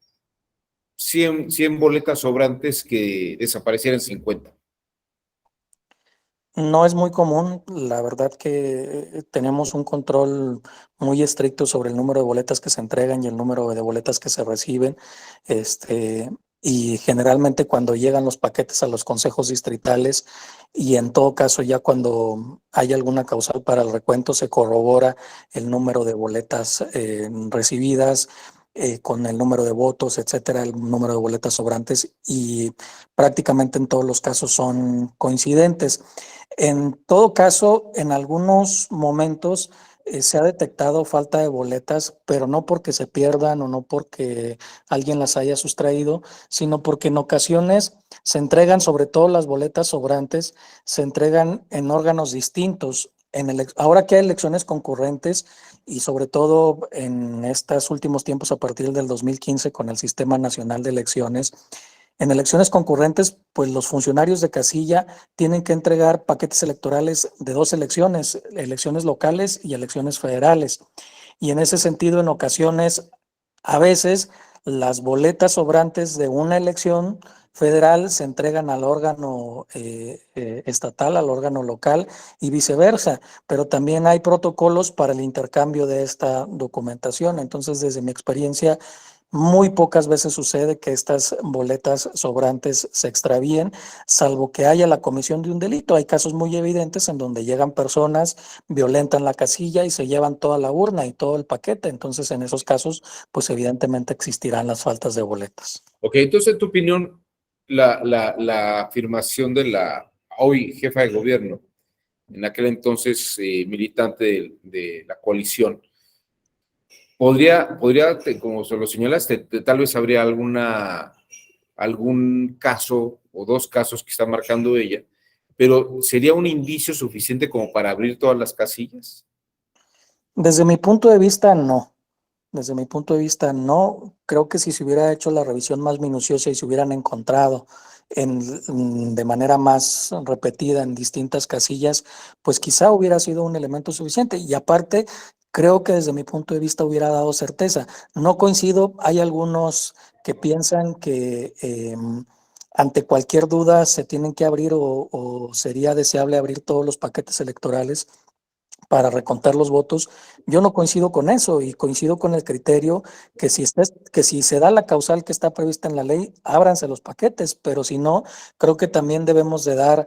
100 boletas sobrantes que desaparecieran 50? No es muy común, la verdad que tenemos un control muy estricto sobre el número de boletas que se entregan y el número de boletas que se reciben. Y generalmente cuando llegan los paquetes a los consejos distritales y en todo caso ya cuando hay alguna causal para el recuento se corrobora el número de boletas recibidas con el número de votos, etcétera, el número de boletas sobrantes y prácticamente en todos los casos son coincidentes. En todo caso, en algunos momentos se ha detectado falta de boletas, pero no porque se pierdan o no porque alguien las haya sustraído, sino porque en ocasiones se entregan, sobre todo las boletas sobrantes, se entregan en órganos distintos. Ahora que hay elecciones concurrentes y sobre todo en estos últimos tiempos a partir del 2015 con el Sistema Nacional de Elecciones, en elecciones concurrentes, pues los funcionarios de casilla tienen que entregar paquetes electorales de dos elecciones, elecciones locales y elecciones federales. Y en ese sentido, en ocasiones, a veces, las boletas sobrantes de una elección federal se entregan al órgano estatal, al órgano local y viceversa, pero también hay protocolos para el intercambio de esta documentación. Entonces, desde mi experiencia, muy pocas veces sucede que estas boletas sobrantes se extravíen, salvo que haya la comisión de un delito. Hay casos muy evidentes en donde llegan personas, violentan la casilla y se llevan toda la urna y todo el paquete. Entonces, en esos casos, pues evidentemente existirán las faltas de boletas. Ok, entonces, en tu opinión, la afirmación de la hoy jefa de gobierno, en aquel entonces militante de la coalición, podría, como se lo señalaste, tal vez habría algún caso o dos casos que está marcando ella, pero ¿sería un indicio suficiente como para abrir todas las casillas? Desde mi punto de vista, no. Desde mi punto de vista, no. Creo que si se hubiera hecho la revisión más minuciosa y se hubieran encontrado de manera más repetida en distintas casillas, pues quizá hubiera sido un elemento suficiente. Y aparte, creo que desde mi punto de vista hubiera dado certeza. No coincido, hay algunos que piensan que ante cualquier duda se tienen que abrir o sería deseable abrir todos los paquetes electorales para recontar los votos. Yo no coincido con eso y coincido con el criterio que si se da la causal que está prevista en la ley, ábranse los paquetes, pero si no, creo que también debemos de dar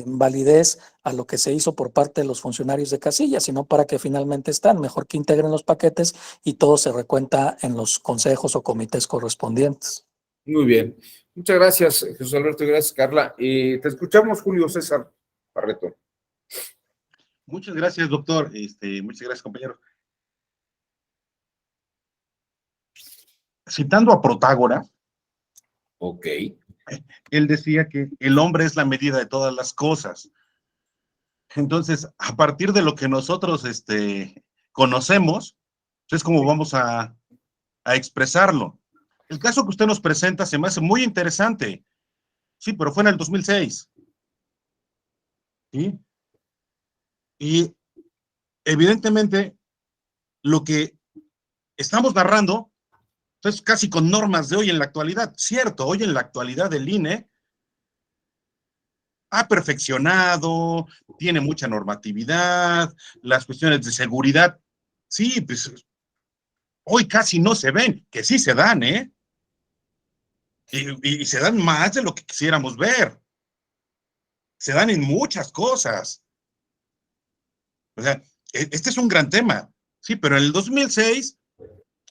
validez a lo que se hizo por parte de los funcionarios de casilla, sino para que finalmente están, mejor que integren los paquetes y todo se recuenta en los consejos o comités correspondientes. Muy bien. Muchas gracias, Jesús Alberto, y gracias, Carla. Te escuchamos, Julio César Barreto. Muchas gracias, doctor. Muchas gracias, compañero. Citando a Protágora, ok, él decía que el hombre es la medida de todas las cosas. Entonces, a partir de lo que nosotros conocemos, es como vamos a expresarlo. El caso que usted nos presenta se me hace muy interesante. Sí, pero fue en el 2006. ¿Sí? Y evidentemente lo que estamos narrando es casi con normas de hoy en la actualidad. Cierto, hoy en la actualidad el INE ha perfeccionado, tiene mucha normatividad, las cuestiones de seguridad, sí, pues hoy casi no se ven, que sí se dan, ¿eh? Y se dan más de lo que quisiéramos ver. Se dan en muchas cosas. O sea, este es un gran tema, sí, pero en el 2006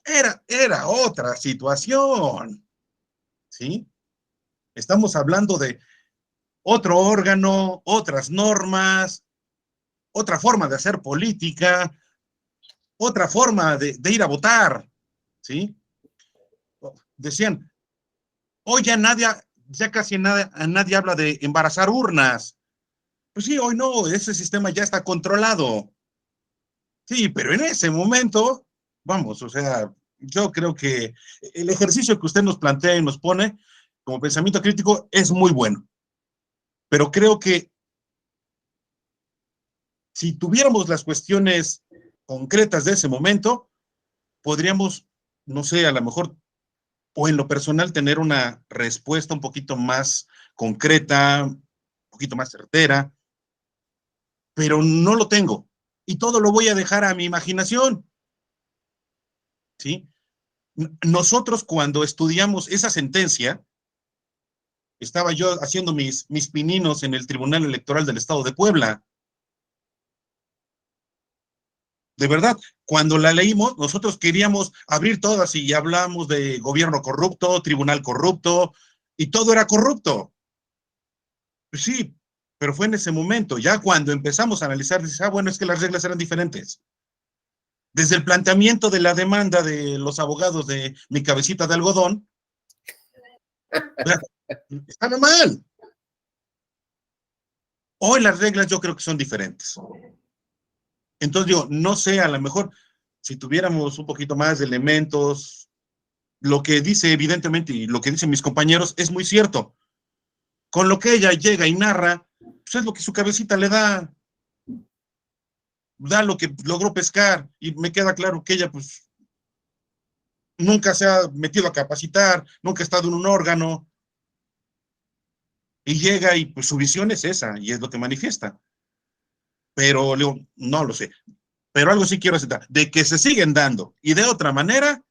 era otra situación. ¿sí? Estamos hablando de otro órgano, otras normas, otra forma de hacer política, otra forma de ir a votar, ¿sí? Decían, hoy ya casi nadie habla de embarazar urnas. Pues sí, hoy no, ese sistema ya está controlado. Sí, pero en ese momento, vamos, o sea, yo creo que el ejercicio que usted nos plantea y nos pone como pensamiento crítico es muy bueno. Pero creo que si tuviéramos las cuestiones concretas de ese momento, podríamos, no sé, a lo mejor, o en lo personal, tener una respuesta un poquito más concreta, un poquito más certera, pero no lo tengo. Y todo lo voy a dejar a mi imaginación, ¿sí? Nosotros cuando estudiamos esa sentencia, estaba yo haciendo mis pininos en el Tribunal Electoral del Estado de Puebla. De verdad, cuando la leímos, nosotros queríamos abrir todas y hablamos de gobierno corrupto, tribunal corrupto, y todo era corrupto. Pues sí, pero fue en ese momento, ya cuando empezamos a analizar, dices, bueno, es que las reglas eran diferentes. Desde el planteamiento de la demanda de los abogados de mi cabecita de algodón, estaba mal. Hoy las reglas yo creo que son diferentes. Entonces digo, no sé, a lo mejor si tuviéramos un poquito más de elementos, lo que dice evidentemente y lo que dicen mis compañeros es muy cierto. Con lo que ella llega y narra, pues es lo que su cabecita le da lo que logró pescar, y me queda claro que ella pues nunca se ha metido a capacitar, nunca ha estado en un órgano, y llega y pues su visión es esa, y es lo que manifiesta. Pero no lo sé. Pero algo sí quiero aceptar, de que se siguen dando, y de otra manera,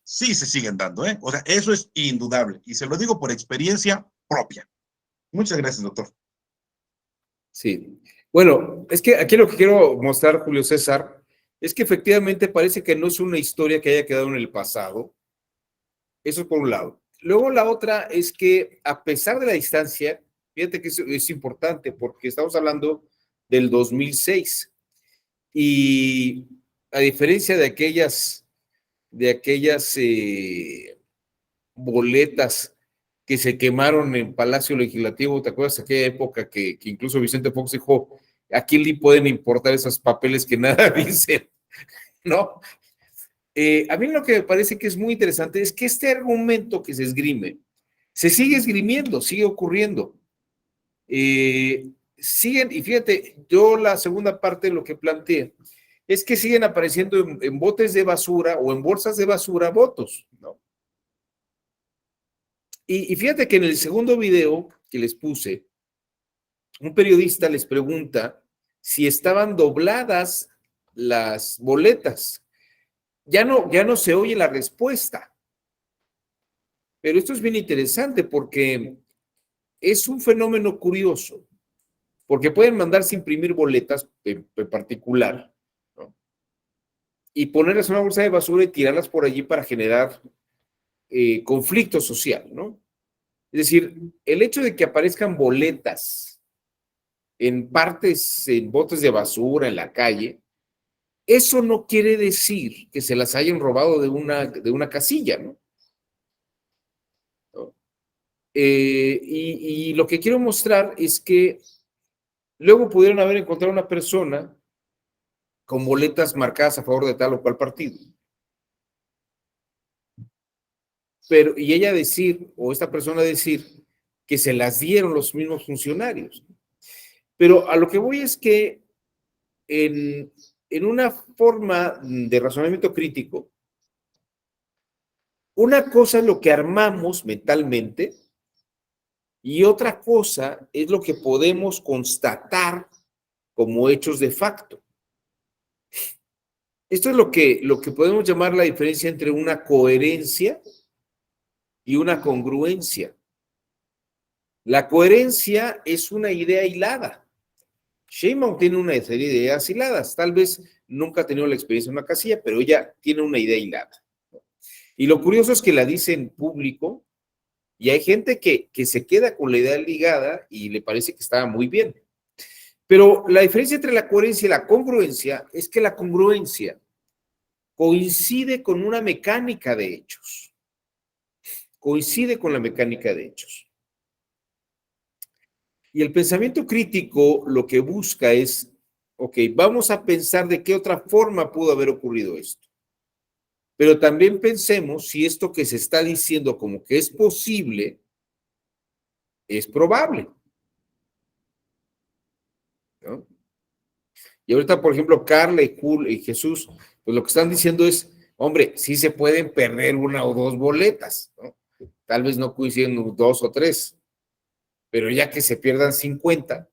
sí se siguen dando, ¿eh? O sea, eso es indudable, y se lo digo por experiencia propia. Muchas gracias, doctor. Sí. Bueno, es que aquí lo que quiero mostrar, Julio César, es que efectivamente parece que no es una historia que haya quedado en el pasado. Eso es por un lado. Luego la otra es que a pesar de la distancia, fíjate que es importante porque estamos hablando del 2006 y a diferencia de aquellas boletas que se quemaron en Palacio Legislativo, ¿te acuerdas de aquella época que incluso Vicente Fox dijo, ¿a quién le pueden importar esos papeles que nada dicen? ¿No? A mí lo que me parece que es muy interesante es que este argumento que se esgrime, se sigue esgrimiendo, sigue ocurriendo. Siguen, y fíjate, yo la segunda parte de lo que planteé es que siguen apareciendo en botes de basura o en bolsas de basura votos, ¿no? Y fíjate que en el segundo video que les puse, un periodista les pregunta si estaban dobladas las boletas. Ya no se oye la respuesta. Pero esto es bien interesante porque es un fenómeno curioso, porque pueden mandarse imprimir boletas en particular, ¿no? Y ponerlas en una bolsa de basura y tirarlas por allí para generar conflicto social, ¿no? Es decir, el hecho de que aparezcan boletas en partes, en botes de basura, en la calle, eso no quiere decir que se las hayan robado de una casilla, ¿no? Y lo que quiero mostrar es que luego pudieron haber encontrado una persona con boletas marcadas a favor de tal o cual partido. Pero, y ella decir, o esta persona decir, que se las dieron los mismos funcionarios. Pero a lo que voy es que en una forma de razonamiento crítico, una cosa es lo que armamos mentalmente y otra cosa es lo que podemos constatar como hechos de facto. Esto es lo que podemos llamar la diferencia entre una coherencia y una congruencia. La coherencia es una idea hilada. Sheinbaum tiene una serie de ideas hiladas. Tal vez nunca ha tenido la experiencia en una casilla, pero ella tiene una idea hilada. Y lo curioso es que la dice en público Y hay gente que se queda con la idea ligada y le parece que estaba muy bien. Pero la diferencia entre la coherencia y la congruencia es que la congruencia coincide con una mecánica de hechos. Coincide con la mecánica de hechos. Y el pensamiento crítico lo que busca es, ok, vamos a pensar de qué otra forma pudo haber ocurrido esto. Pero también pensemos si esto que se está diciendo como que es posible, es probable, ¿no? Y ahorita, por ejemplo, Carla y Jul y Jesús, pues lo que están diciendo es, hombre, sí se pueden perder una o dos boletas, ¿no? Tal vez no coinciden 2 o 3, pero ya que se pierdan 50,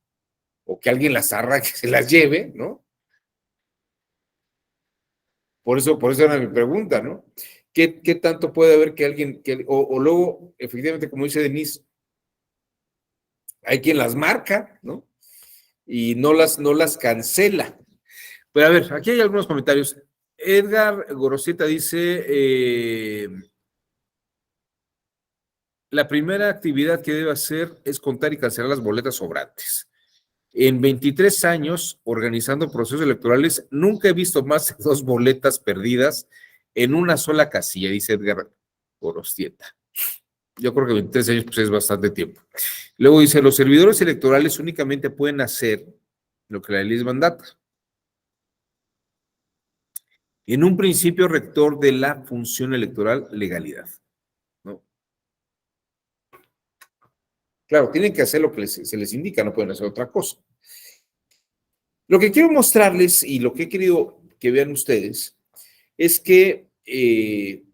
o que alguien las arranque, que se las lleve, ¿no? Por eso era mi pregunta, ¿no? ¿Qué tanto puede haber que alguien, o luego, efectivamente, como dice Denise, hay quien las marca, ¿no? Y no las cancela. Pero a ver, aquí hay algunos comentarios. Edgar Gorosita dice, la primera actividad que debe hacer es contar y cancelar las boletas sobrantes. En 23 años organizando procesos electorales, nunca he visto más de 2 boletas perdidas en una sola casilla, dice Edgar Gorosita. Yo creo que 23 años pues, es bastante tiempo. Luego dice, los servidores electorales únicamente pueden hacer lo que la ley les mandata. En un principio rector de la función electoral, legalidad, ¿no? Claro, tienen que hacer lo que se les indica, no pueden hacer otra cosa. Lo que quiero mostrarles y lo que he querido que vean ustedes es que en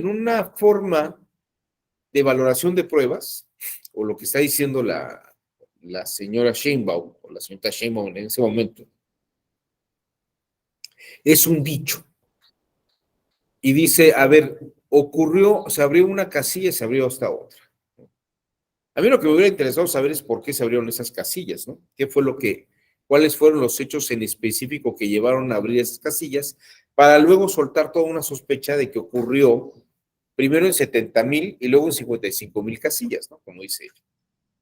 una forma de valoración de pruebas, o lo que está diciendo la señora Sheinbaum, o la señorita Sheinbaum en ese momento, es un dicho. Y dice, a ver, se abrió una casilla y se abrió esta otra. A mí lo que me hubiera interesado saber es por qué se abrieron esas casillas, ¿no? ¿Cuáles fueron los hechos en específico que llevaron a abrir esas casillas para luego soltar toda una sospecha de que ocurrió primero en 70,000 y luego en 55,000 casillas, ¿no? Como dice ella.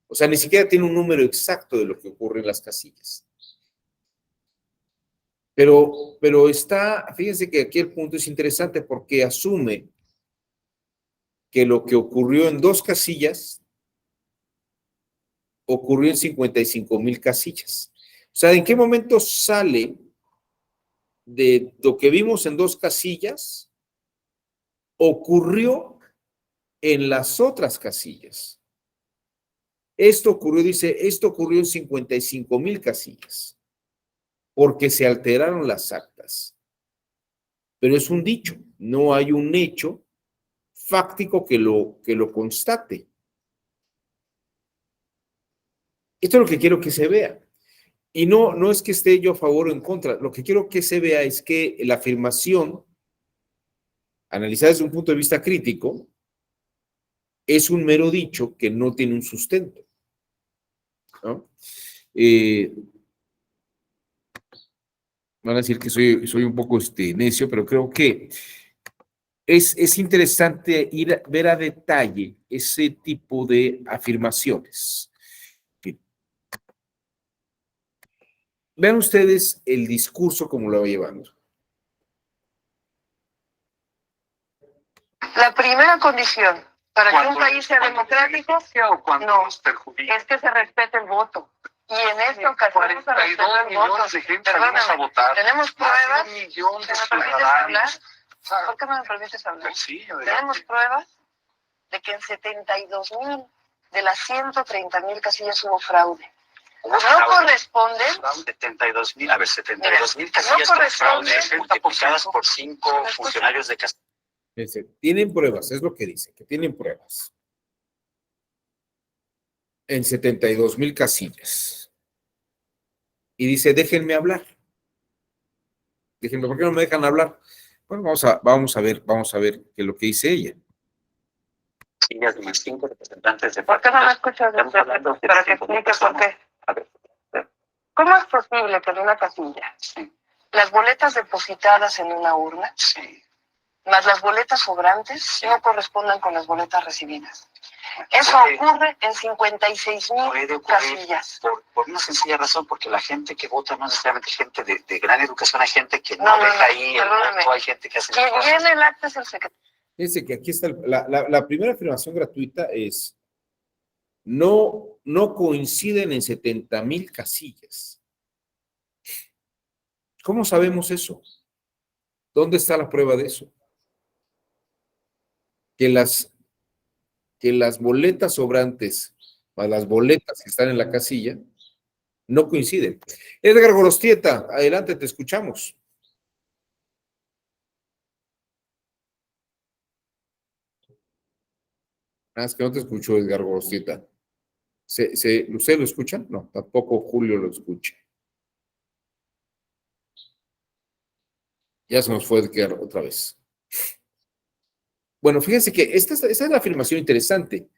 O sea, ni siquiera tiene un número exacto de lo que ocurre en las casillas. Pero fíjense que aquí el punto es interesante porque asume que lo que ocurrió en 2 casillas ocurrió en 55,000 casillas. O sea, ¿en qué momento sale de lo que vimos en 2 casillas? Ocurrió en las otras casillas. Esto ocurrió en 55,000 casillas, porque se alteraron las actas. Pero es un dicho, no hay un hecho fáctico que lo constate. Esto es lo que quiero que se vea. Y no es que esté yo a favor o en contra, lo que quiero que se vea es que la afirmación, analizada desde un punto de vista crítico, es un mero dicho que no tiene un sustento, ¿no? Van a decir que soy un poco necio, pero creo que es interesante ver a detalle ese tipo de afirmaciones. Vean ustedes el discurso como lo va llevando. La primera condición para que un país sea democrático no, es que se respete el voto. Y en esta ocasión se respetó el voto. Perdóname, tenemos pruebas. ¿Me permites hablar? ¿Por qué no me permites hablar? Tenemos pruebas de que en 72,000 de las 130,000 casillas hubo fraude. No corresponde. 72,000, a ver, 72,000 casillas con fraude multiplicadas por 5 funcionarios de casilla. Tienen pruebas, es lo que dice, que tienen pruebas. En 72,000 casillas. Y dice, déjenme hablar. Déjenme, ¿por qué no me dejan hablar? Bueno, vamos a ver qué es lo que dice ella. Casillas más 5 representantes de... ¿Por qué no me escuchas? Para que explique por qué. A ver. ¿Cómo es posible que en una casilla las boletas depositadas en una urna más las boletas sobrantes no correspondan con las boletas recibidas. Eso ocurre en 56,000 Puede ocurrir casillas. por una sencilla razón, porque la gente que vota no es necesariamente gente de gran educación, hay gente que no, No, deja ahí el perdóname. voto, hay gente que hace Quien cosas. llena el acta es el secretario. Fíjense que aquí está la primera afirmación gratuita es no coinciden en 70,000 casillas. ¿Cómo sabemos eso? ¿Dónde está la prueba de eso? Que las boletas sobrantes más las boletas que están en la casilla no coinciden. Edgar Gorostieta, adelante, te escuchamos. Es que no te escucho, Edgar Gorostieta. ¿Usted lo escucha? No, tampoco Julio lo escucha. Ya se nos fue Edgar otra vez. Bueno, fíjense que esta es la afirmación interesante.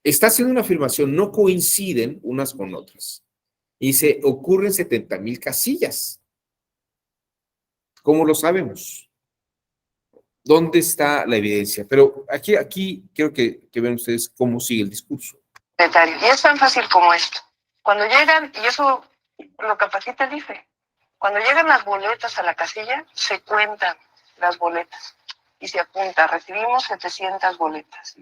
Está haciendo una afirmación, no coinciden unas con otras. Y se ocurren 70,000 casillas. ¿Cómo lo sabemos? ¿Dónde está la evidencia? Pero aquí quiero que vean ustedes cómo sigue el discurso. Y es tan fácil como esto. Cuando llegan, y eso lo capacita el IFE, cuando llegan las boletas a la casilla, se cuentan las boletas y se apunta, recibimos 700 boletas.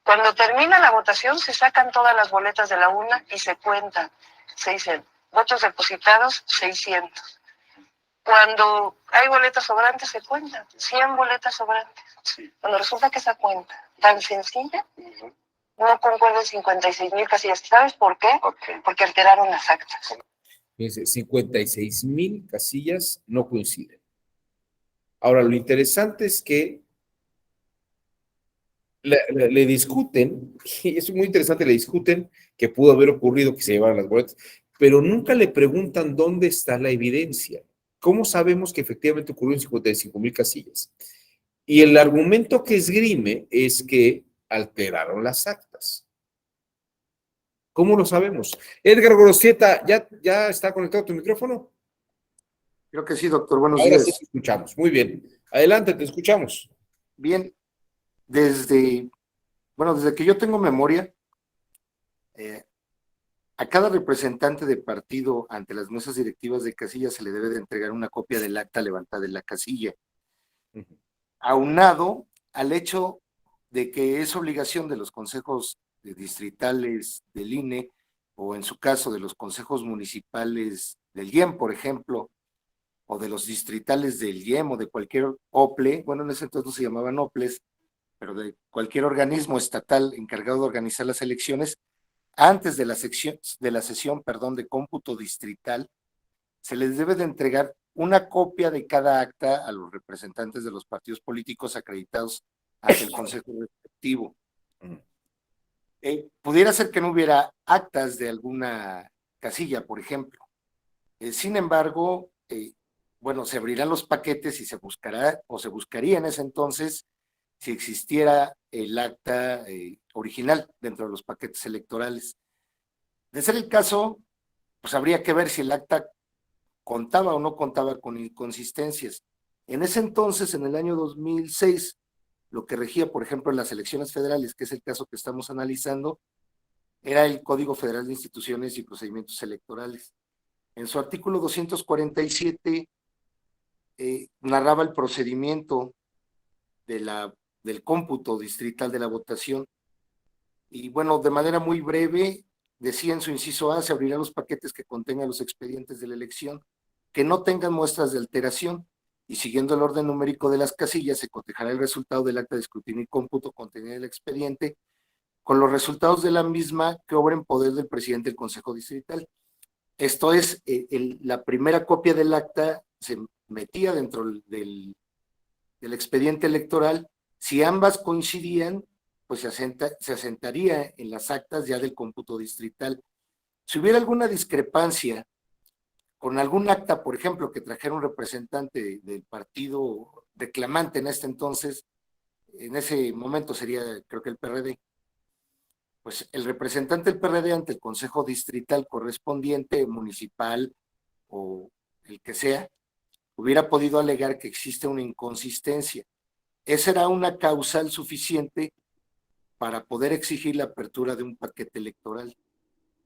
Cuando termina la votación, se sacan todas las boletas de la urna y se cuentan. Se dicen, votos depositados, 600. Cuando hay boletas sobrantes, se cuentan, 100 boletas sobrantes. Cuando resulta que esa cuenta tan sencilla, no concuerda en 56,000 casillas. ¿Sabes por qué? Porque alteraron las actas. Fíjense, 56,000 casillas no coinciden. Ahora, lo interesante es que le discuten, y es muy interesante, le discuten que pudo haber ocurrido que se llevaran las boletas, pero nunca le preguntan dónde está la evidencia. ¿Cómo sabemos que efectivamente ocurrió en 55,000 casillas? Y el argumento que esgrime es que alteraron las actas. ¿Cómo lo sabemos? Edgar Gorostieta, ¿ya está conectado tu micrófono? Creo que sí, doctor. Buenos Ahora días. sí te escuchamos. Muy bien. Adelante, te escuchamos. Bien, desde que yo tengo memoria, a cada representante de partido ante las mesas directivas de casilla se le debe de entregar una copia del acta levantada en la casilla, aunado al hecho de que es obligación de los consejos distritales del INE, o en su caso de los consejos municipales del IEM, por ejemplo, o de los distritales del IEM o de cualquier OPLE, bueno, en ese entonces no se llamaban OPLES, pero de cualquier organismo estatal encargado de organizar las elecciones, antes de la sesión de cómputo distrital, se les debe de entregar una copia de cada acta a los representantes de los partidos políticos acreditados ante el consejo respectivo. Pudiera ser que no hubiera actas de alguna casilla, por ejemplo. Sin embargo, se abrirán los paquetes y se buscará o se buscaría en ese entonces si existiera el acta original dentro de los paquetes electorales. De ser el caso, pues habría que ver si el acta contaba o no contaba con inconsistencias. En ese entonces, en el año 2006, lo que regía, por ejemplo, en las elecciones federales, que es el caso que estamos analizando, era el Código Federal de Instituciones y Procedimientos Electorales. En su artículo 247 narraba el procedimiento del cómputo distrital de la votación. Y bueno, de manera muy breve, decía en su inciso A, se abrirán los paquetes que contengan los expedientes de la elección, que no tengan muestras de alteración, y siguiendo el orden numérico de las casillas, se cotejará el resultado del acta de escrutinio y cómputo contenido en el expediente, con los resultados de la misma que obra en poder del presidente del Consejo Distrital. Esto es, la primera copia del acta se metía dentro del expediente electoral. Si ambas coincidían, pues se asentaría en las actas ya del cómputo distrital. Si hubiera alguna discrepancia con algún acta, por ejemplo, que trajera un representante del partido reclamante en entonces, en ese momento sería, creo que el PRD, pues el representante del PRD ante el Consejo Distrital correspondiente, municipal o el que sea, hubiera podido alegar que existe una inconsistencia. Esa era una causal suficiente para poder exigir la apertura de un paquete electoral.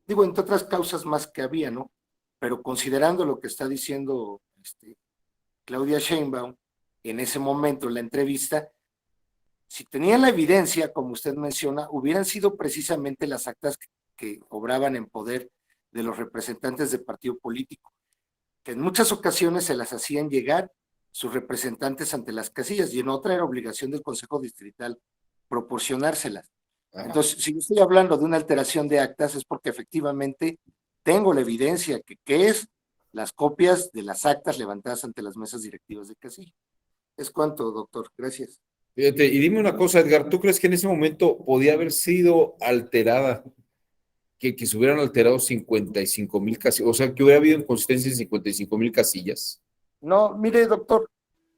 Digo, entre otras causas más que había, ¿no? Pero considerando lo que está diciendo Claudia Sheinbaum en ese momento en la entrevista, si tenían la evidencia, como usted menciona, hubieran sido precisamente las actas que obraban en poder de los representantes de partido político, que en muchas ocasiones se las hacían llegar sus representantes ante las casillas, y en otra era obligación del Consejo Distrital proporcionárselas. Entonces, si yo estoy hablando de una alteración de actas, es porque efectivamente tengo la evidencia que es las copias de las actas levantadas ante las mesas directivas de casilla. Es cuanto, doctor. Gracias. Fíjate, y dime una cosa, Edgar, ¿tú crees que en ese momento podía haber sido alterada, que se hubieran alterado 55,000 casillas, o sea, que hubiera habido inconsistencia en 55,000 casillas? No, mire, doctor,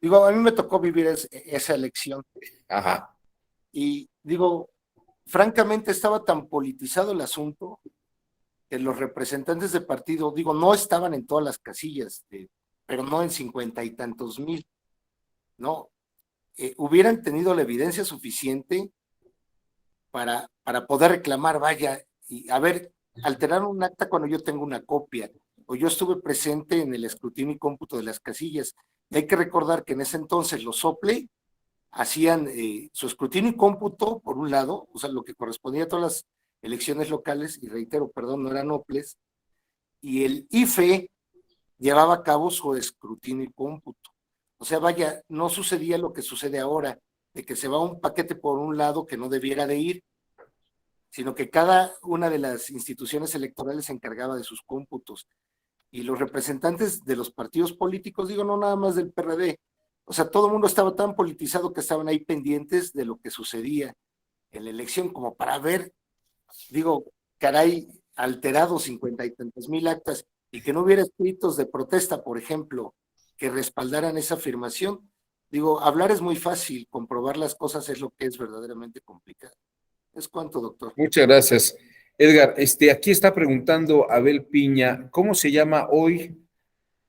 digo, a mí me tocó vivir esa elección. Ajá. Y digo, francamente estaba tan politizado el asunto que los representantes de partido, digo, no estaban en todas las casillas, pero no en 50 y tantos mil, ¿no? Hubieran tenido la evidencia suficiente para poder reclamar, vaya, y a ver, alterar un acta cuando yo tengo una copia, o yo estuve presente en el escrutinio y cómputo de las casillas. Y hay que recordar que en ese entonces los SOPLE hacían su escrutinio y cómputo, por un lado, o sea, lo que correspondía a todas las elecciones locales, y reitero, perdón, no eran OPLES, y el IFE llevaba a cabo su escrutinio y cómputo. O sea, vaya, no sucedía lo que sucede ahora, de que se va un paquete por un lado que no debiera de ir, sino que cada una de las instituciones electorales se encargaba de sus cómputos. Y los representantes de los partidos políticos, digo, no nada más del PRD, o sea, todo el mundo estaba tan politizado que estaban ahí pendientes de lo que sucedía en la elección, como para ver, digo, caray, alterados 50 y tantos mil actas, y que no hubiera escritos de protesta, por ejemplo, que respaldaran esa afirmación. Digo, hablar es muy fácil, comprobar las cosas es lo que es verdaderamente complicado. Es cuanto, doctor. Muchas gracias. Edgar, aquí está preguntando Abel Piña, ¿cómo se llama hoy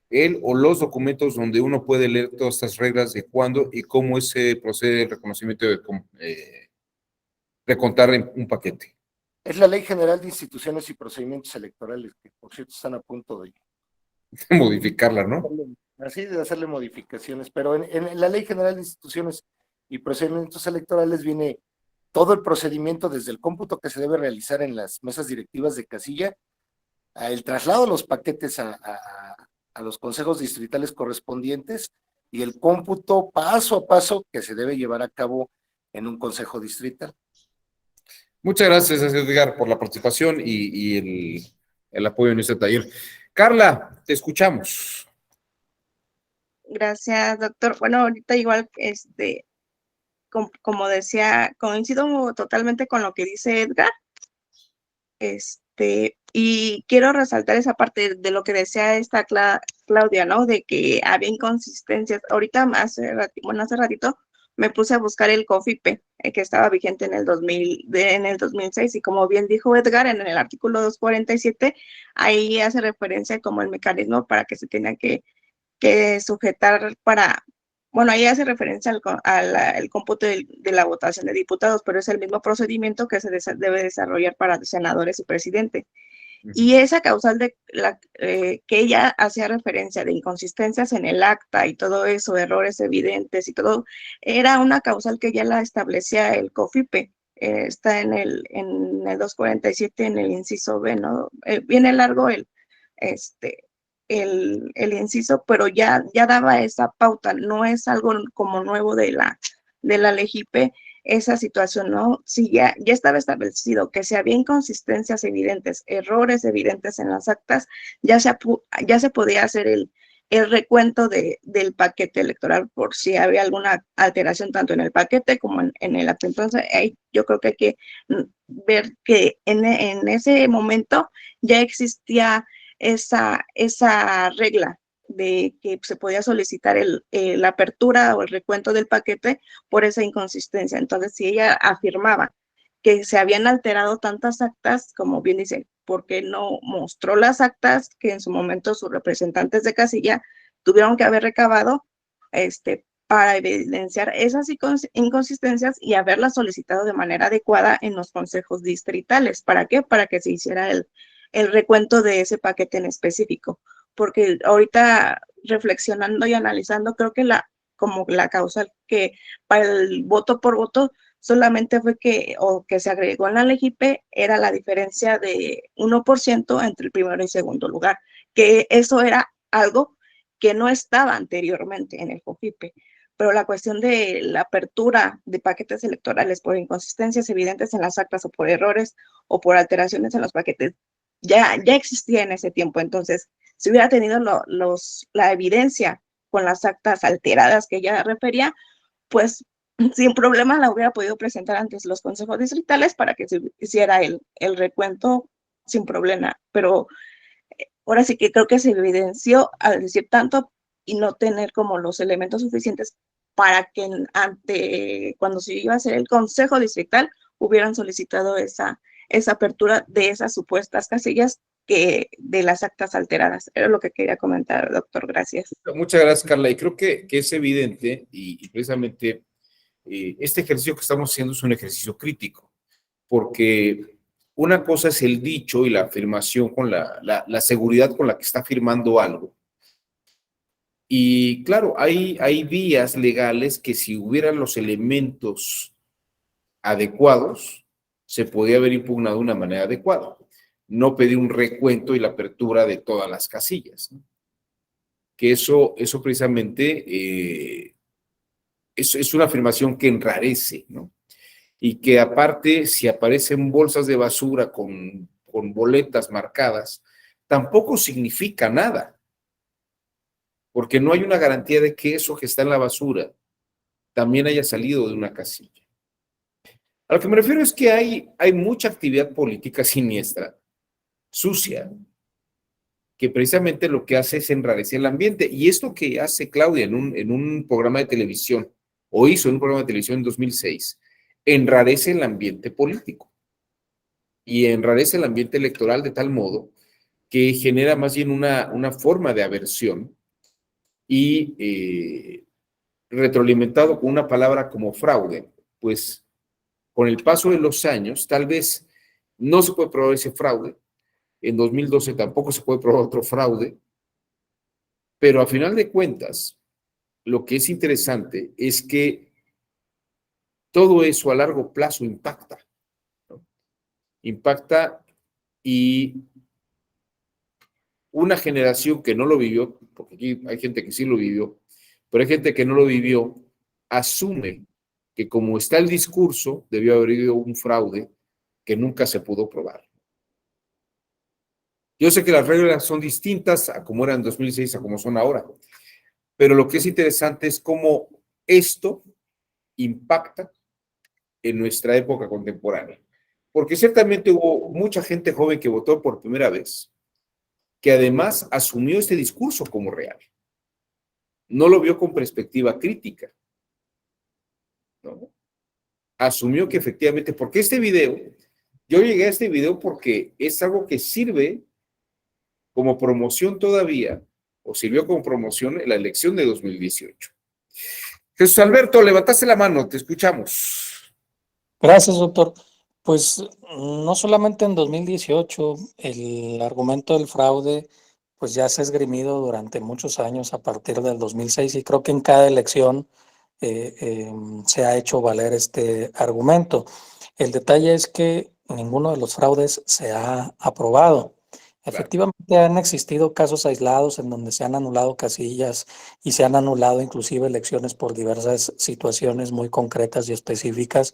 el o los documentos donde uno puede leer todas estas reglas de cuándo y cómo se procede el reconocimiento de recontar en un paquete? Es la Ley General de Instituciones y Procedimientos Electorales, que por cierto están a punto de modificarla, ¿no? Así de hacerle modificaciones, pero en la Ley General de Instituciones y Procedimientos Electorales viene todo el procedimiento desde el cómputo que se debe realizar en las mesas directivas de casilla, a el traslado de los paquetes a los consejos distritales correspondientes y el cómputo paso a paso que se debe llevar a cabo en un consejo distrital. Muchas gracias, Edgar, por la participación y el apoyo en este taller. Carla, te escuchamos. Gracias, doctor. Bueno, ahorita igual, como decía, coincido totalmente con lo que dice Edgar. Y quiero resaltar esa parte de lo que decía esta Claudia, ¿no? De que había inconsistencias. Ahorita, hace ratito, me puse a buscar el COFIPE, que estaba vigente en el 2006, y como bien dijo Edgar, en el artículo 247, ahí hace referencia como el mecanismo para que se tenga que sujetar bueno, ahí hace referencia al cómputo de la votación de diputados, pero es el mismo procedimiento que se debe desarrollar para senadores y presidente. Y esa causal que ella hacía referencia de inconsistencias en el acta y todo eso, errores evidentes y todo, era una causal que ya la establecía el COFIPE. Está en el 247, en el inciso B, ¿no? Viene largo el inciso, pero ya daba esa pauta, no es algo como nuevo de la LEGIPE, esa situación, ¿no? Sí, ya estaba establecido que si había inconsistencias evidentes, errores evidentes en las actas, ya se podía hacer el recuento del paquete electoral por si había alguna alteración tanto en el paquete como en el acto. Entonces, yo creo que hay que ver que en ese momento ya existía esa regla de que se podía solicitar la apertura o el recuento del paquete por esa inconsistencia. Entonces, si ella afirmaba que se habían alterado tantas actas, como bien dice, ¿por qué no mostró las actas que en su momento sus representantes de casilla tuvieron que haber recabado para evidenciar esas inconsistencias y haberlas solicitado de manera adecuada en los consejos distritales. ¿Para qué? Para que se hiciera el recuento de ese paquete en específico. Porque ahorita reflexionando y analizando, creo que como la causa que para el voto por voto solamente fue que se agregó en la LEGIPE era la diferencia de 1% entre el primero y segundo lugar, que eso era algo que no estaba anteriormente en el COFIPE. Pero la cuestión de la apertura de paquetes electorales por inconsistencias evidentes en las actas o por errores o por alteraciones en los paquetes ya existía en ese tiempo. Entonces, si hubiera tenido la evidencia con las actas alteradas que ella refería, pues sin problema la hubiera podido presentar ante los consejos distritales para que se hiciera el recuento sin problema. Pero ahora sí que creo que se evidenció al decir tanto y no tener como los elementos suficientes para que cuando se iba a hacer el consejo distrital hubieran solicitado esa apertura de esas supuestas casillas de las actas alteradas. Era lo que quería comentar, doctor. Gracias. Muchas gracias, Carla. Y creo que es evidente y precisamente este ejercicio que estamos haciendo es un ejercicio crítico, porque una cosa es el dicho y la afirmación con la seguridad con la que está afirmando algo. Y claro, hay vías legales que si hubieran los elementos adecuados, se podía haber impugnado de una manera adecuada. No pedir un recuento y la apertura de todas las casillas, ¿no? Que eso precisamente es una afirmación que enrarece, ¿no? Y que aparte, si aparecen bolsas de basura con boletas marcadas, tampoco significa nada, porque no hay una garantía de que eso que está en la basura también haya salido de una casilla. A lo que me refiero es que hay mucha actividad política siniestra, sucia, que precisamente lo que hace es enrarecer el ambiente. Y esto que hace Claudia en un programa de televisión, o hizo en un programa de televisión en 2006, enrarece el ambiente político y enrarece el ambiente electoral de tal modo que genera más bien una forma de aversión y retroalimentado con una palabra como fraude, pues con el paso de los años tal vez no se puede probar ese fraude. En 2012 tampoco se puede probar otro fraude, pero a final de cuentas, lo que es interesante es que todo eso a largo plazo impacta, ¿no? Impacta y una generación que no lo vivió, porque aquí hay gente que sí lo vivió, pero hay gente que no lo vivió, asume que como está el discurso, debió haber habido un fraude que nunca se pudo probar. Yo sé que las reglas son distintas a como eran en 2006 a como son ahora, pero lo que es interesante es cómo esto impacta en nuestra época contemporánea. Porque ciertamente hubo mucha gente joven que votó por primera vez, que además asumió este discurso como real. No lo vio con perspectiva crítica, ¿no? Asumió que efectivamente, porque yo llegué a este video porque es algo que sirve como promoción todavía, o sirvió como promoción en la elección de 2018. Jesús Alberto, levantaste la mano, te escuchamos. Gracias, doctor. Pues no solamente en 2018, el argumento del fraude pues ya se ha esgrimido durante muchos años a partir del 2006 y creo que en cada elección se ha hecho valer este argumento. El detalle es que ninguno de los fraudes se ha aprobado. Efectivamente han existido casos aislados en donde se han anulado casillas y se han anulado inclusive elecciones por diversas situaciones muy concretas y específicas,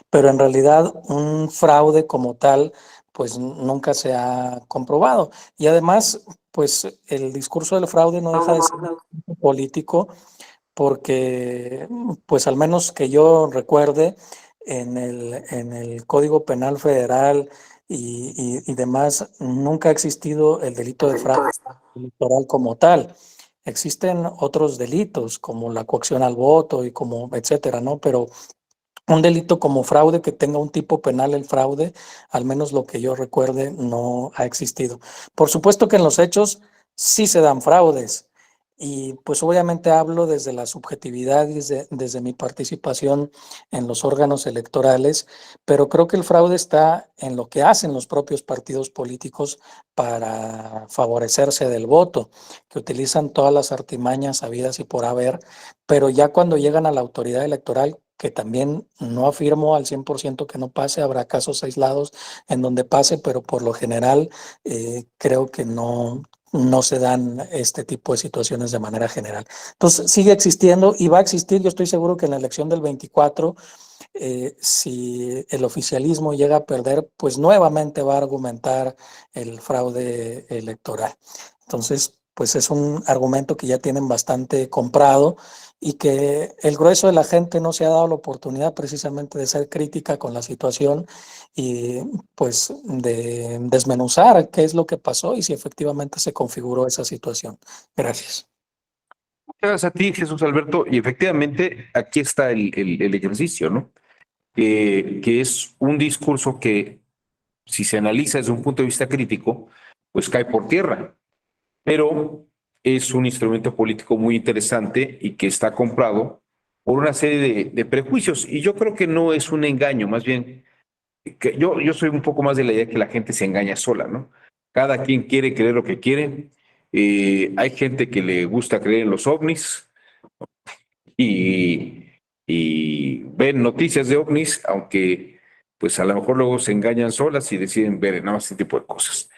pero en realidad un fraude como tal pues nunca se ha comprobado. Y además pues el discurso del fraude no deja de ser político porque pues al menos que yo recuerde en el Código Penal Federal y demás, nunca ha existido el delito de fraude electoral como tal. Existen otros delitos como la coacción al voto y como etcétera, ¿no? Pero un delito como fraude que tenga un tipo penal el fraude, al menos lo que yo recuerde, no ha existido. Por supuesto que en los hechos sí se dan fraudes. Y pues obviamente hablo desde la subjetividad, desde mi participación en los órganos electorales, pero creo que el fraude está en lo que hacen los propios partidos políticos para favorecerse del voto, que utilizan todas las artimañas habidas y por haber, pero ya cuando llegan a la autoridad electoral, que también no afirmo al 100% que no pase, habrá casos aislados en donde pase, pero por lo general creo que no se dan este tipo de situaciones de manera general. Entonces, sigue existiendo y va a existir. Yo estoy seguro que en la elección del 24, si el oficialismo llega a perder, pues nuevamente va a argumentar el fraude electoral. Entonces, pues es un argumento que ya tienen bastante comprado y que el grueso de la gente no se ha dado la oportunidad precisamente de ser crítica con la situación y pues de desmenuzar qué es lo que pasó y si efectivamente se configuró esa situación. Gracias. Muchas gracias a ti, Jesús Alberto. Y efectivamente, aquí está el ejercicio, ¿no? Que es un discurso que, si se analiza desde un punto de vista crítico, pues cae por tierra. Pero es un instrumento político muy interesante y que está comprado por una serie de prejuicios. Y yo creo que no es un engaño, más bien, que yo soy un poco más de la idea que la gente se engaña sola, ¿no? Cada quien quiere creer lo que quiere. Hay gente que le gusta creer en los ovnis y ven noticias de ovnis, aunque pues a lo mejor luego se engañan solas y deciden ver nada más este tipo de cosas.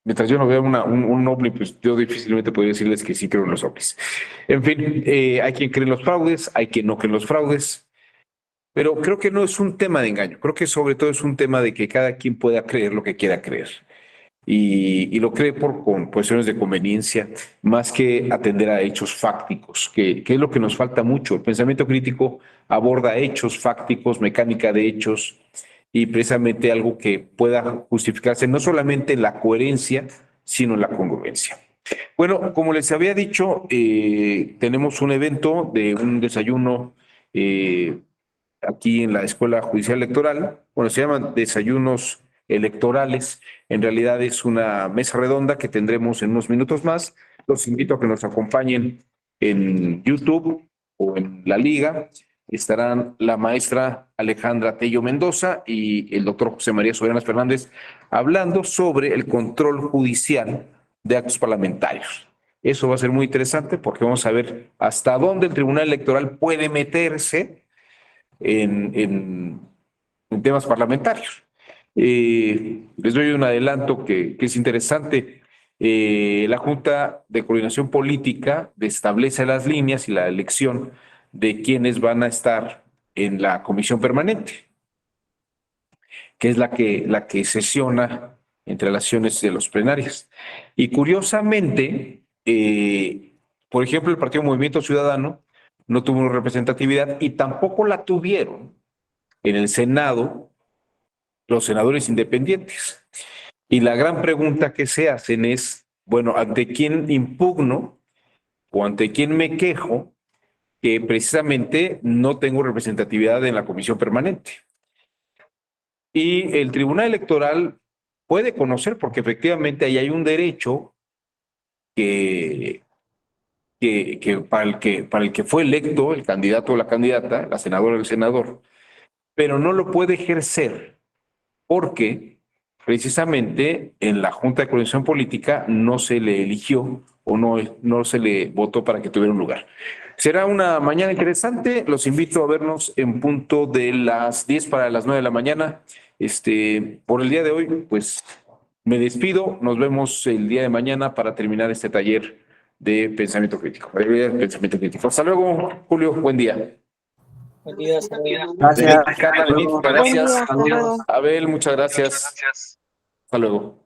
Mientras yo no vea un ovni, pues yo difícilmente podría decirles que sí creo en los ovnis. En fin, hay quien cree en los fraudes, hay quien no cree en los fraudes, pero creo que no es un tema de engaño, creo que sobre todo es un tema de que cada quien pueda creer lo que quiera creer. Y lo cree con cuestiones de conveniencia, más que atender a hechos fácticos, que es lo que nos falta mucho. El pensamiento crítico aborda hechos fácticos, mecánica de hechos, y precisamente algo que pueda justificarse no solamente en la coherencia, sino en la congruencia. Bueno, como les había dicho, tenemos un evento de un desayuno aquí en la Escuela Judicial Electoral. Bueno, se llaman desayunos electorales. En realidad es una mesa redonda que tendremos en unos minutos más. Los invito a que nos acompañen en YouTube o en la Liga. Estarán la maestra Alejandra Tello Mendoza y el doctor José María Soberanas Fernández hablando sobre el control judicial de actos parlamentarios. Eso va a ser muy interesante porque vamos a ver hasta dónde el Tribunal Electoral puede meterse en temas parlamentarios. Les doy un adelanto que es interesante. La Junta de Coordinación Política establece las líneas y la elección de quienes van a estar en la comisión permanente, que es la que sesiona entre las sesiones de los plenarios. Y curiosamente, por ejemplo, el Partido Movimiento Ciudadano no tuvo una representatividad y tampoco la tuvieron en el Senado los senadores independientes. Y la gran pregunta que se hacen es, bueno, ¿ante quién impugno o ante quién me quejo que precisamente no tengo representatividad en la comisión permanente? Y el Tribunal Electoral puede conocer, porque efectivamente ahí hay un derecho que para el que fue electo el candidato o la candidata, la senadora o el senador, pero no lo puede ejercer porque precisamente en la Junta de Coordinación Política no se le eligió o no se le votó para que tuviera un lugar. Será una mañana interesante. Los invito a vernos en punto de las 10 para las 9 de la mañana. Por el día de hoy, pues me despido. Nos vemos el día de mañana para terminar este taller de pensamiento crítico. Hasta luego, Julio. Buen día. Buen día, hasta luego. Gracias. Buen día, hasta Gracias. luego. Abel, muchas gracias. Hasta luego.